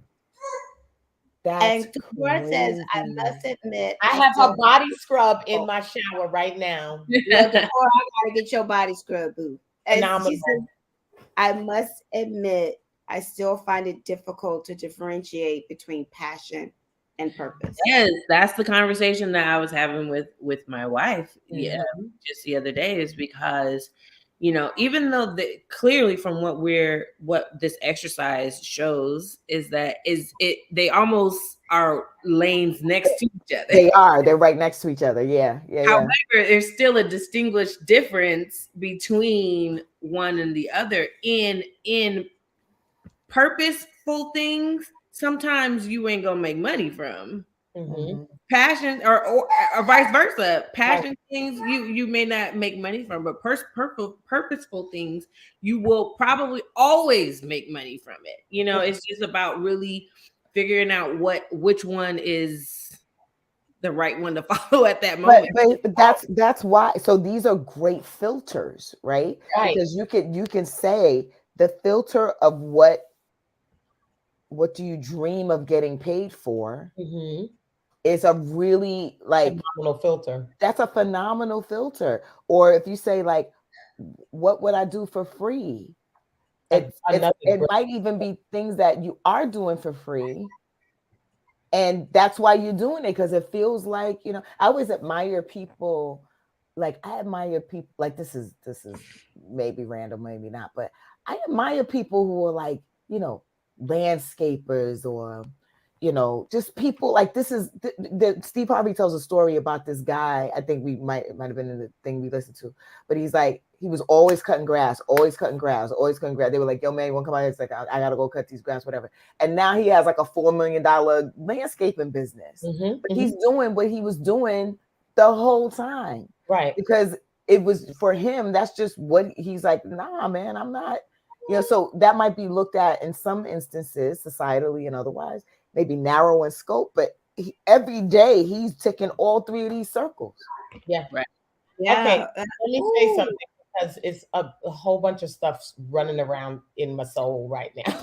That's And Tora says, I crazy. must admit, I I have still a body scrub in my shower right now. well, Tora, I gotta get your body scrub, boo. And she Phenomenal. says, I must admit, I still find it difficult to differentiate between passion and purpose. Yes, that's the conversation that I was having with my wife. Yeah, Mhm. just the other day, is because, even though clearly from what this exercise shows is that they almost are lanes next to each other. They are. They're right next to each other. Yeah. However, there's still a distinguished difference between one and the other in purposeful things. Sometimes you ain't gonna make money from Mhm. passion, or vice versa. Right. Passion things you may not make money from, but purposeful things you will probably always make money from it. It's just about really figuring out which one is the right one to follow at that But moment. but that's why. So these are great filters, right? Right. Because you can say the filter of what do you dream of getting paid for Mhm. is a really like Phenomenal filter. that's a phenomenal filter. Or if you say like, what would I do for free? Another It great. might even be things that you are doing for free, and that's why you're doing it, because it feels like, I always admire people. Like, I admire people, like, this is maybe random, maybe not, but I admire people who are like, landscapers, or just people like, this is the Steve Harvey tells a story about this guy. I think it might have been in the thing we listened to, but he's like, he was always cutting grass, always cutting grass, always cutting grass. They were like, yo, man, you want to come out here? It's like, I gotta go cut these grass, whatever. And now he has like a $4 million landscaping business. Mhm. But he's doing what he was doing the whole time, Right. because it was for him. That's just what he's like. Nah, man, I'm not. So that might be looked at in some instances, societally and otherwise, maybe narrow in scope. But every day he's ticking all three of these circles. Yeah. Right. Yeah. Okay. Let me say something, because it's a whole bunch of stuff running around in my soul right now.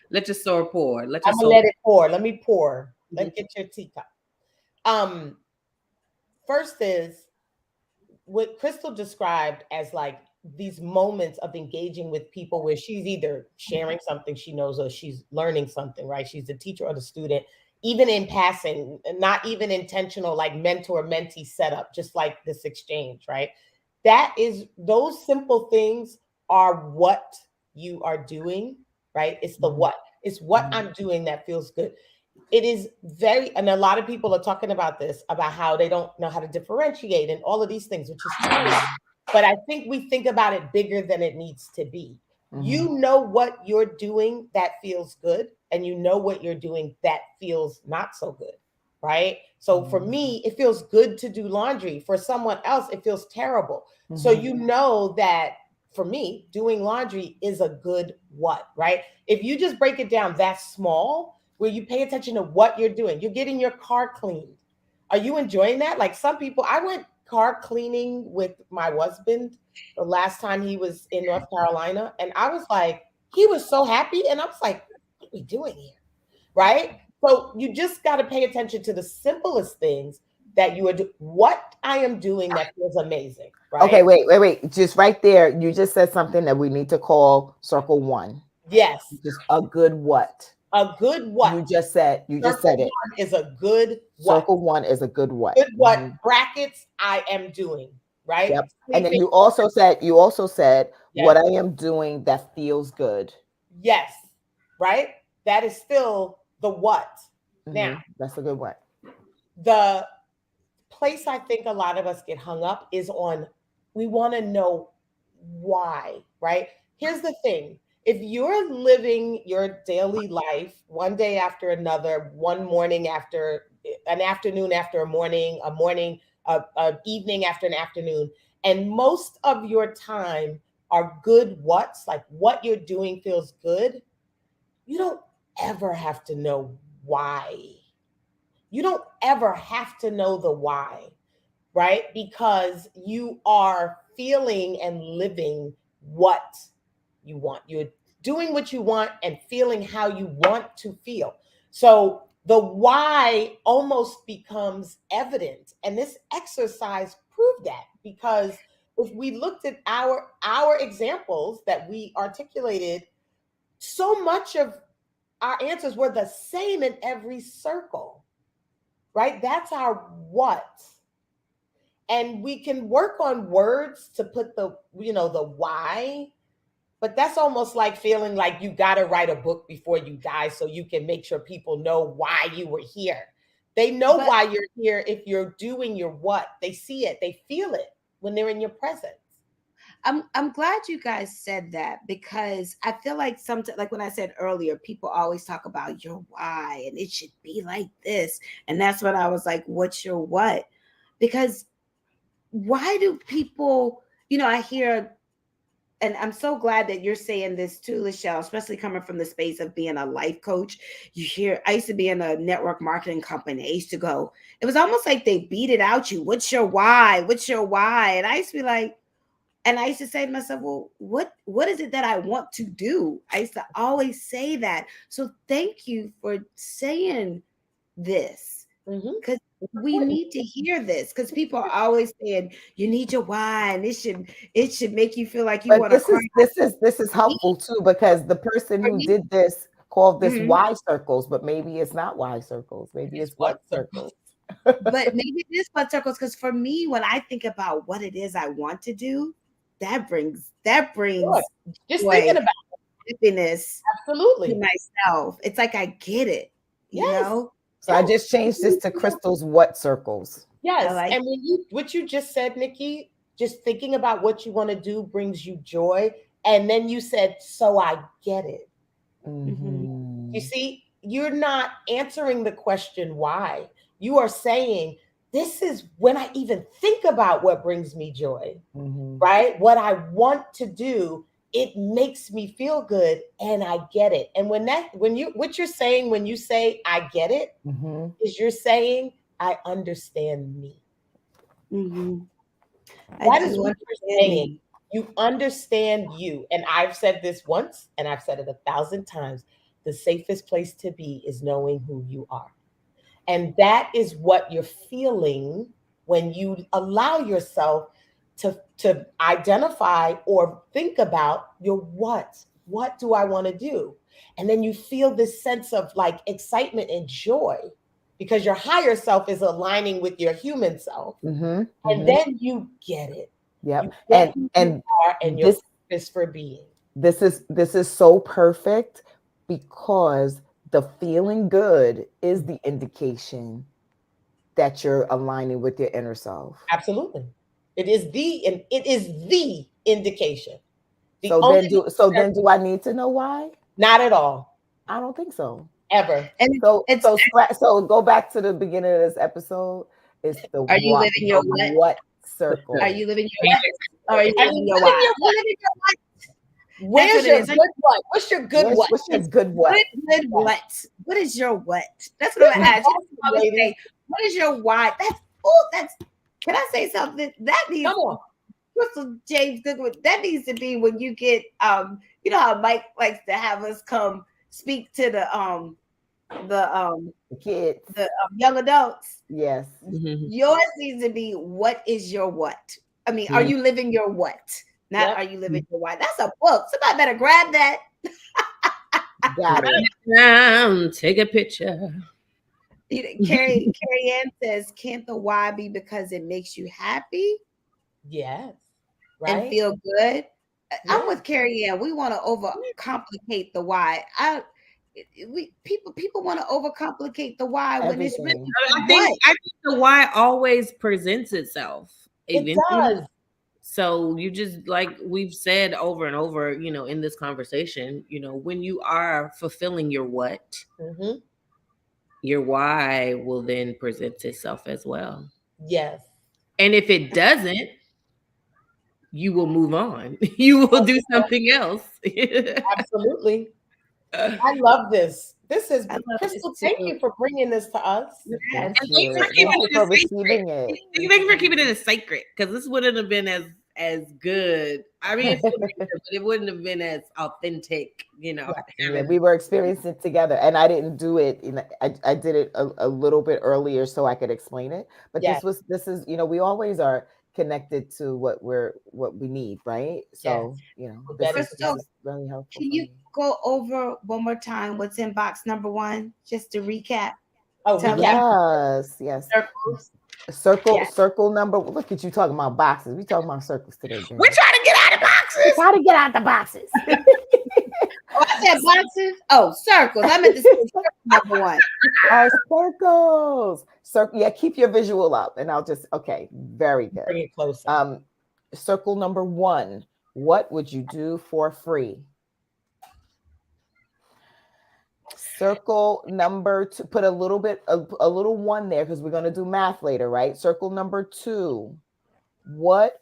Let your soul pour. Let your I'm gonna soul. let it pour. Let me pour. Let's get your teacup. First is what Crystal described as like these moments of engaging with people where she's either sharing something she knows, or she's learning something, right? She's the teacher or the student, even in passing, not even intentional, like mentor mentee setup, just like this exchange, right? Those simple things are what you are doing, right? It's the what. It's what I'm doing that feels good. It is and a lot of people are talking about this, about how they don't know how to differentiate and all of these things, which is true. But I think we think about it bigger than it needs to be. You know what you're doing that feels good, and you know what you're doing that feels not so good, right? So for me, it feels good to do laundry. For someone else, it feels terrible. So you know that for me, doing laundry is a good what, right? If you just break it down that small, where you pay attention to what you're doing, you're getting your car cleaned. Are you enjoying that? Like some people, I went car cleaning with my husband the last time he was in North Carolina, and I was like, he was so happy, and I was like, what are we doing here, right? So you just got to pay attention to the simplest things that you are doing. What I am doing that feels amazing, right? Okay, wait. Just right there, you just said something that we need to call circle one. Yes. Just a good what? A good what? You just said it. One is a good what? Circle one is a good what? Good what? Brackets I am doing, right? Yep. And then you also said yes, what I am doing that feels good. Yes. Right? That is still the what. Now, that's a good what. The place I think a lot of us get hung up is on, we want to know why, right? Here's the thing. If you're living your daily life one day after another, one morning after an afternoon after a morning, a evening after an afternoon, and most of your time are good what's, like what you're doing feels good, you don't ever have to know why. You don't ever have to know the why, right? Because you are feeling and living what you want. You're doing what you want and feeling how you want to feel. So the why almost becomes evident. And this exercise proved that, because if we looked at our examples that we articulated, so much of our answers were the same in every circle, right? That's our what. And we can work on words to put the why, but that's almost like feeling like you got to write a book before you die so you can make sure people know why you were here. They know why you're here if you're doing your what. They see it, they feel it when they're in your presence. I'm glad you guys said that, because I feel like sometimes, like when I said earlier, people always talk about your why and it should be like this. And that's when I was like, what's your what? Because why do people, I hear, and I'm so glad that you're saying this too, Lachelle, especially coming from the space of being a life coach. You hear, I used to be in a network marketing company. I used to go, it was almost like they beat it out you. What's your why? What's your why? And I used to be like, and I used to say to myself, well, what is it that I want to do? I used to always say that. So thank you for saying this, because we need to hear this, because people are always saying you need your why, and it should make you feel like you want to cry. This is helpful too, because the person who did this called this why circles, but maybe it's not why circles. Maybe it's what circles. But maybe it is what circles, because for me, when I think about what it is I want to do, that brings Sure. Just joy, thinking about happiness, absolutely to myself. It's like I get it, you know. So I just changed this to Crystal's what circles. Yes, and what you just said, Nikki, just thinking about what you want to do brings you joy, and then you said, "So I get it." Mm-hmm. You see, you're not answering the question why. You are saying, this is when I even think about what brings me joy, right? What I want to do, it makes me feel good, and I get it. And what you're saying when you say I get it, is you're saying I understand me. That is what you're saying. You understand you. And I've said this once, and I've said it 1,000 times. The safest place to be is knowing who you are. And that is what you're feeling when you allow yourself to identify or think about your what. What do I want to do? And then you feel this sense of like excitement and joy, because your higher self is aligning with your human self. And then you get it. Yep. And your purpose for being. This is so perfect, because the feeling good is the indication that you're aligning with your inner self. Absolutely. It is the indication. Then do I need to know why? Not at all. I don't think so. Ever. And so go back to the beginning of this episode. It's the are you living your what circle? Are you living your what? Or are you living your why? Where's your good what? What's your good what? What's your good what? Good what? What is your what? That's what I'm asking. What is your why? That's. Can I say something? That needs. Come on. Crystal James Goodwin. That needs to be when you get you know how Mike likes to have us come speak to the kids, the young adults. Yes. Yours needs to be, what is your what? I mean, are you living your what? Not are you living your why? That's a book. Somebody better grab that. Got it. Take a picture. Carrie Ann says, can't the why be because it makes you happy? Yes. Right. And feel good. Yeah. I'm with Carrie Ann. We want to overcomplicate the why. People want to overcomplicate the why. When it's really, I think the why always presents itself. It does. So you just, like we've said over and over, in this conversation, when you are fulfilling your what, your why will then present itself as well. Yes. And if it doesn't, you will move on. You will do something else. Absolutely. I love this. This is Crystal. Thank you for bringing this to us. Yes. Thank you for keeping it a secret, because this wouldn't have been as good I mean, it still makes sense, but it wouldn't have been as authentic, Yeah, we were experiencing it together, and I didn't do it. I did it a little bit earlier so I could explain it. But Yes. this is we always are connected to what we need, right? So this is really helpful. Can you go over one more time what's in box number 1, just to recap? Oh, yes. Circles. Circle number. Look at you talking about boxes. We talking about circles today, girl. We're trying to get out of boxes. Try to get out the boxes. Oh, I said boxes. Oh, circles. I meant to say circle number 1. Circles. Yeah, keep your visual up, and I'll just very good. Bring it closer. Circle number 1. What would you do for free? Circle number 2. Put a little 1 there because we're going to do math later, right? Circle number 2. What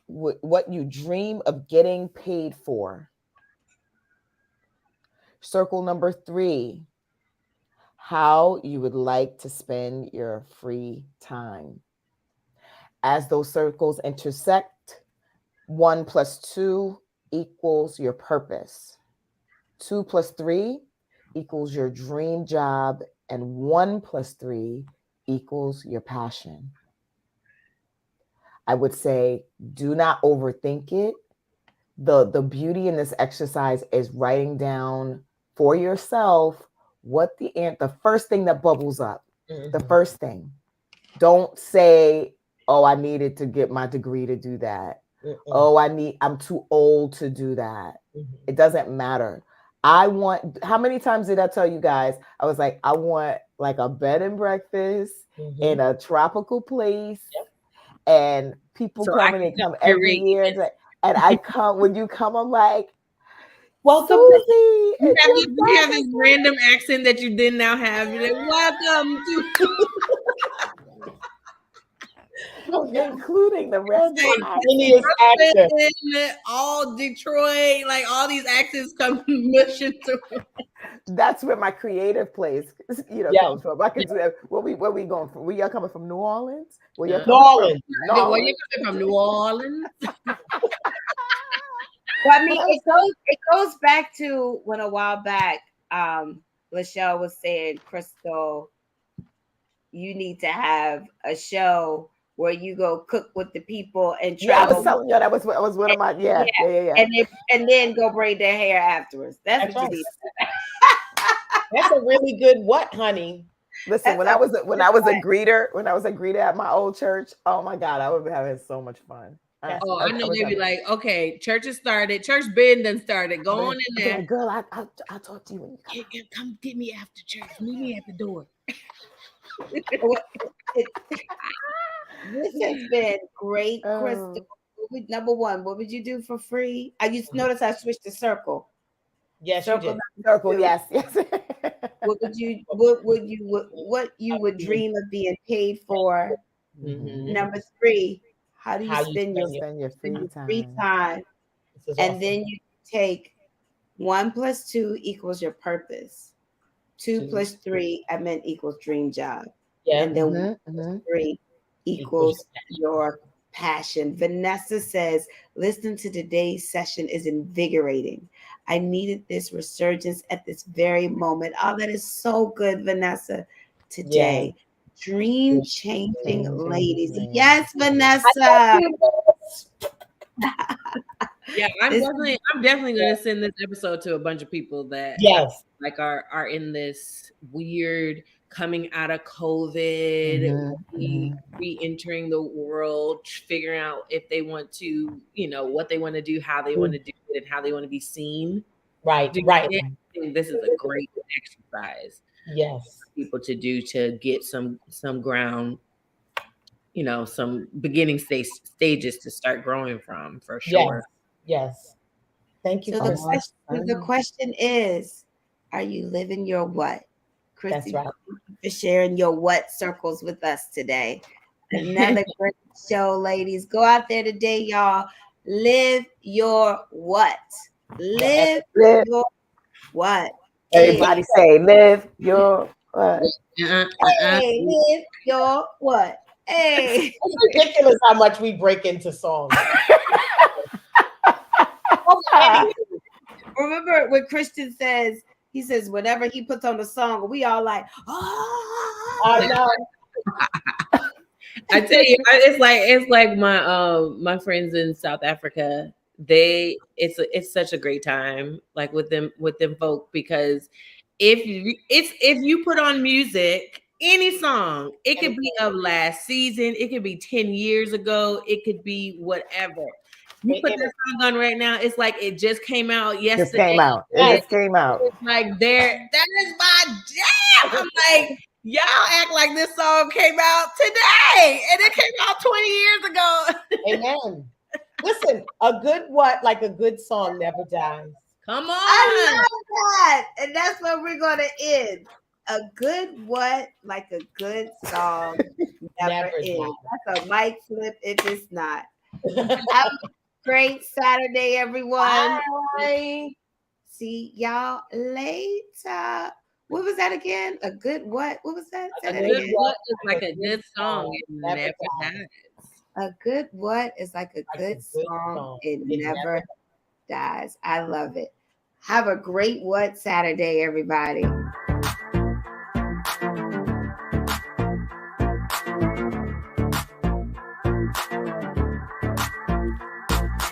you dream of getting paid for? Circle number 3. How you would like to spend your free time. As those circles intersect, 1 plus 2 equals your purpose. 2 plus 3 equals your dream job, and 1 plus 3 equals your passion. I would say do not overthink it. The beauty in this exercise is writing down for yourself what the first thing that bubbles up. The first thing. Don't say, oh, I needed to get my degree to do that. Oh, I'm too old to do that. It doesn't matter. How many times did I tell you guys? I was like, I want like a bed and breakfast in a tropical place. And people come every year. And I come, when you come, I'm like, welcome, Susie. You have this random accent that you did now have. You're like, welcome to including the random accent. All Detroit, like all these accents come mushing through. That's where my creative place, comes from. I can do that. Where we going from? Were y'all coming from New Orleans? New Orleans. Where you coming from? New Orleans. Well, I mean, it goes back to when a while back, Lachelle was saying, Crystal, you need to have a show where you go cook with the people and travel. I was telling you that was one of my yeah. And then go braid their hair afterwards. That's what you need. That's a really good what, honey? Listen, when I was a greeter at my old church, oh my God, I would be having so much fun. I know they'd be like, okay, church has started. Church been done started. Go on in there. Girl, I'll talk to you when you come. Come get me after church. Meet me at the door. This has been great, Crystal. Number 1, what would you do for free? I just noticed I switched to circle. Yes, circle. Circle, yes. What you would dream of being paid for? Number 3, how do you spend your free time? And then you take 1 plus 2 equals your purpose. 2 plus 3, I meant equals dream job. Yeah. And then 1 plus 3 equals your passion. Vanessa says, listening to today's session is invigorating. I needed this resurgence at this very moment. Oh, that is so good, Vanessa. Today. Dream changing ladies. Yes, Vanessa. Yeah, I'm definitely gonna send this episode to a bunch of people that like are in this weird coming out of COVID, re-entering the world, figuring out if they want to, what they want to do, how they want to do it, and how they want to be seen. Right. I think this is a great exercise. Yes. For people to do to get some ground, some beginning stages to start growing from, for sure. Yes. Thank you. So the question is, are you living your what? Christy, that's right. For sharing your what circles with us today. Another great show, ladies. Go out there today, y'all. Live your what? Live your what? Everybody say, live your what? Hey, live your what? Hey. It's ridiculous how much we break into songs. Anywho, remember when Christian says, he says, whenever he puts on the song, we all like, I know. I tell you, it's like my friends in South Africa. It's such a great time, like with them folk, because if you put on music, any song, it could be of last season, it could be 10 years ago, it could be whatever. You put that song on right now, it's like it just came out yesterday. Just came out. It just came out. It's like that is my jam. I'm like, y'all act like this song came out today and it came out 20 years ago. Amen. Listen, a good song never dies. Come on. I love that. And that's where we're going to end. A good what, like a good song, never ends. That's a mic flip if it's not. Have a great Saturday, everyone. Bye. See y'all later. What was that again? A good what? What was that? A good what is like a good song. It never dies. A good what is like a good song. It never dies. I love it. Have a great what Saturday, everybody.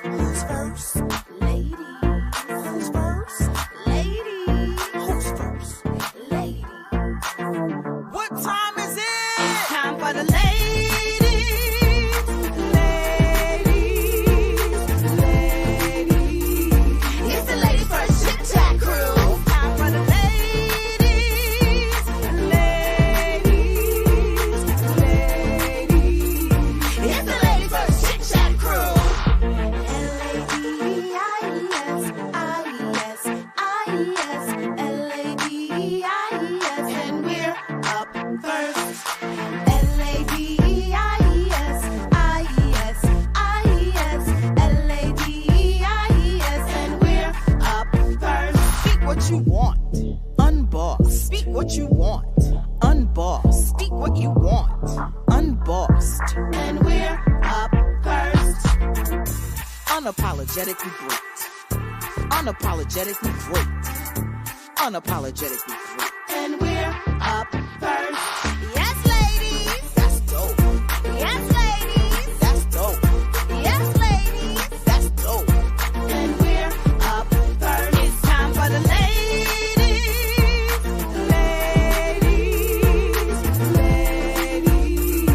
Who's first? Ladies. Who's first? Ladies. Who's first? Ladies. What time is it? It's time for the ladies. Ladies. Ladies. It's the ladies first Chit-Chat crew. It's time for the ladies. Ladies. Ladies. It's the ladies first Chit-Chat crew. And we're up first. L-A-D-E-I-E-S, I-E-S, I-E-S, L-A-D-E-I-E-S, and we're up first. Speak what you want, unbossed. Speak what you want, unbossed. Speak what you want, unbossed. And we're up first. Unapologetically great. Unapologetically great. Unapologetically great. And we're up first. Yes, ladies. That's dope. Yes, ladies. That's dope. Yes, ladies. That's dope. And we're up first. It's time for the ladies. Ladies. Ladies.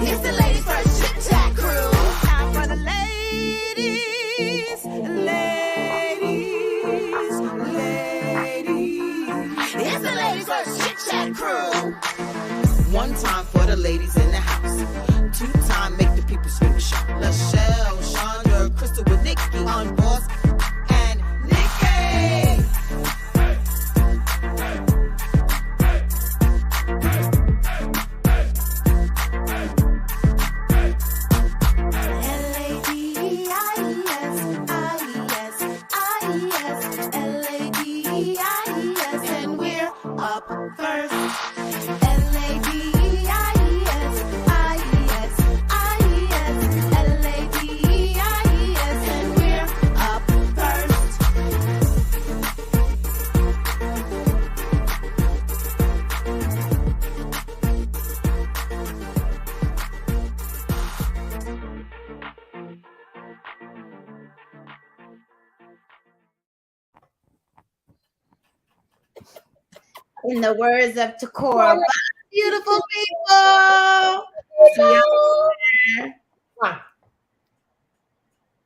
It's the ladies first Chit-Chat crew. Time for the ladies. Ladies. It's the ladies first Chit-Chat crew. One time for the ladies in the house. Two time make the people scream and shout. Lachelle, Chandra, Crystal with Nikki on Boss and Nikki. L-A-D-E-I-E-S, I-E-S, I-E-S, L-A-D-E-I-E-S, and we're up first. L-A-D-E-I-E-S, I-E-S, I-E-S, L-A-D-E-I-E-S, and we're up first. In the words of Takora, bye, beautiful people. See y'all later.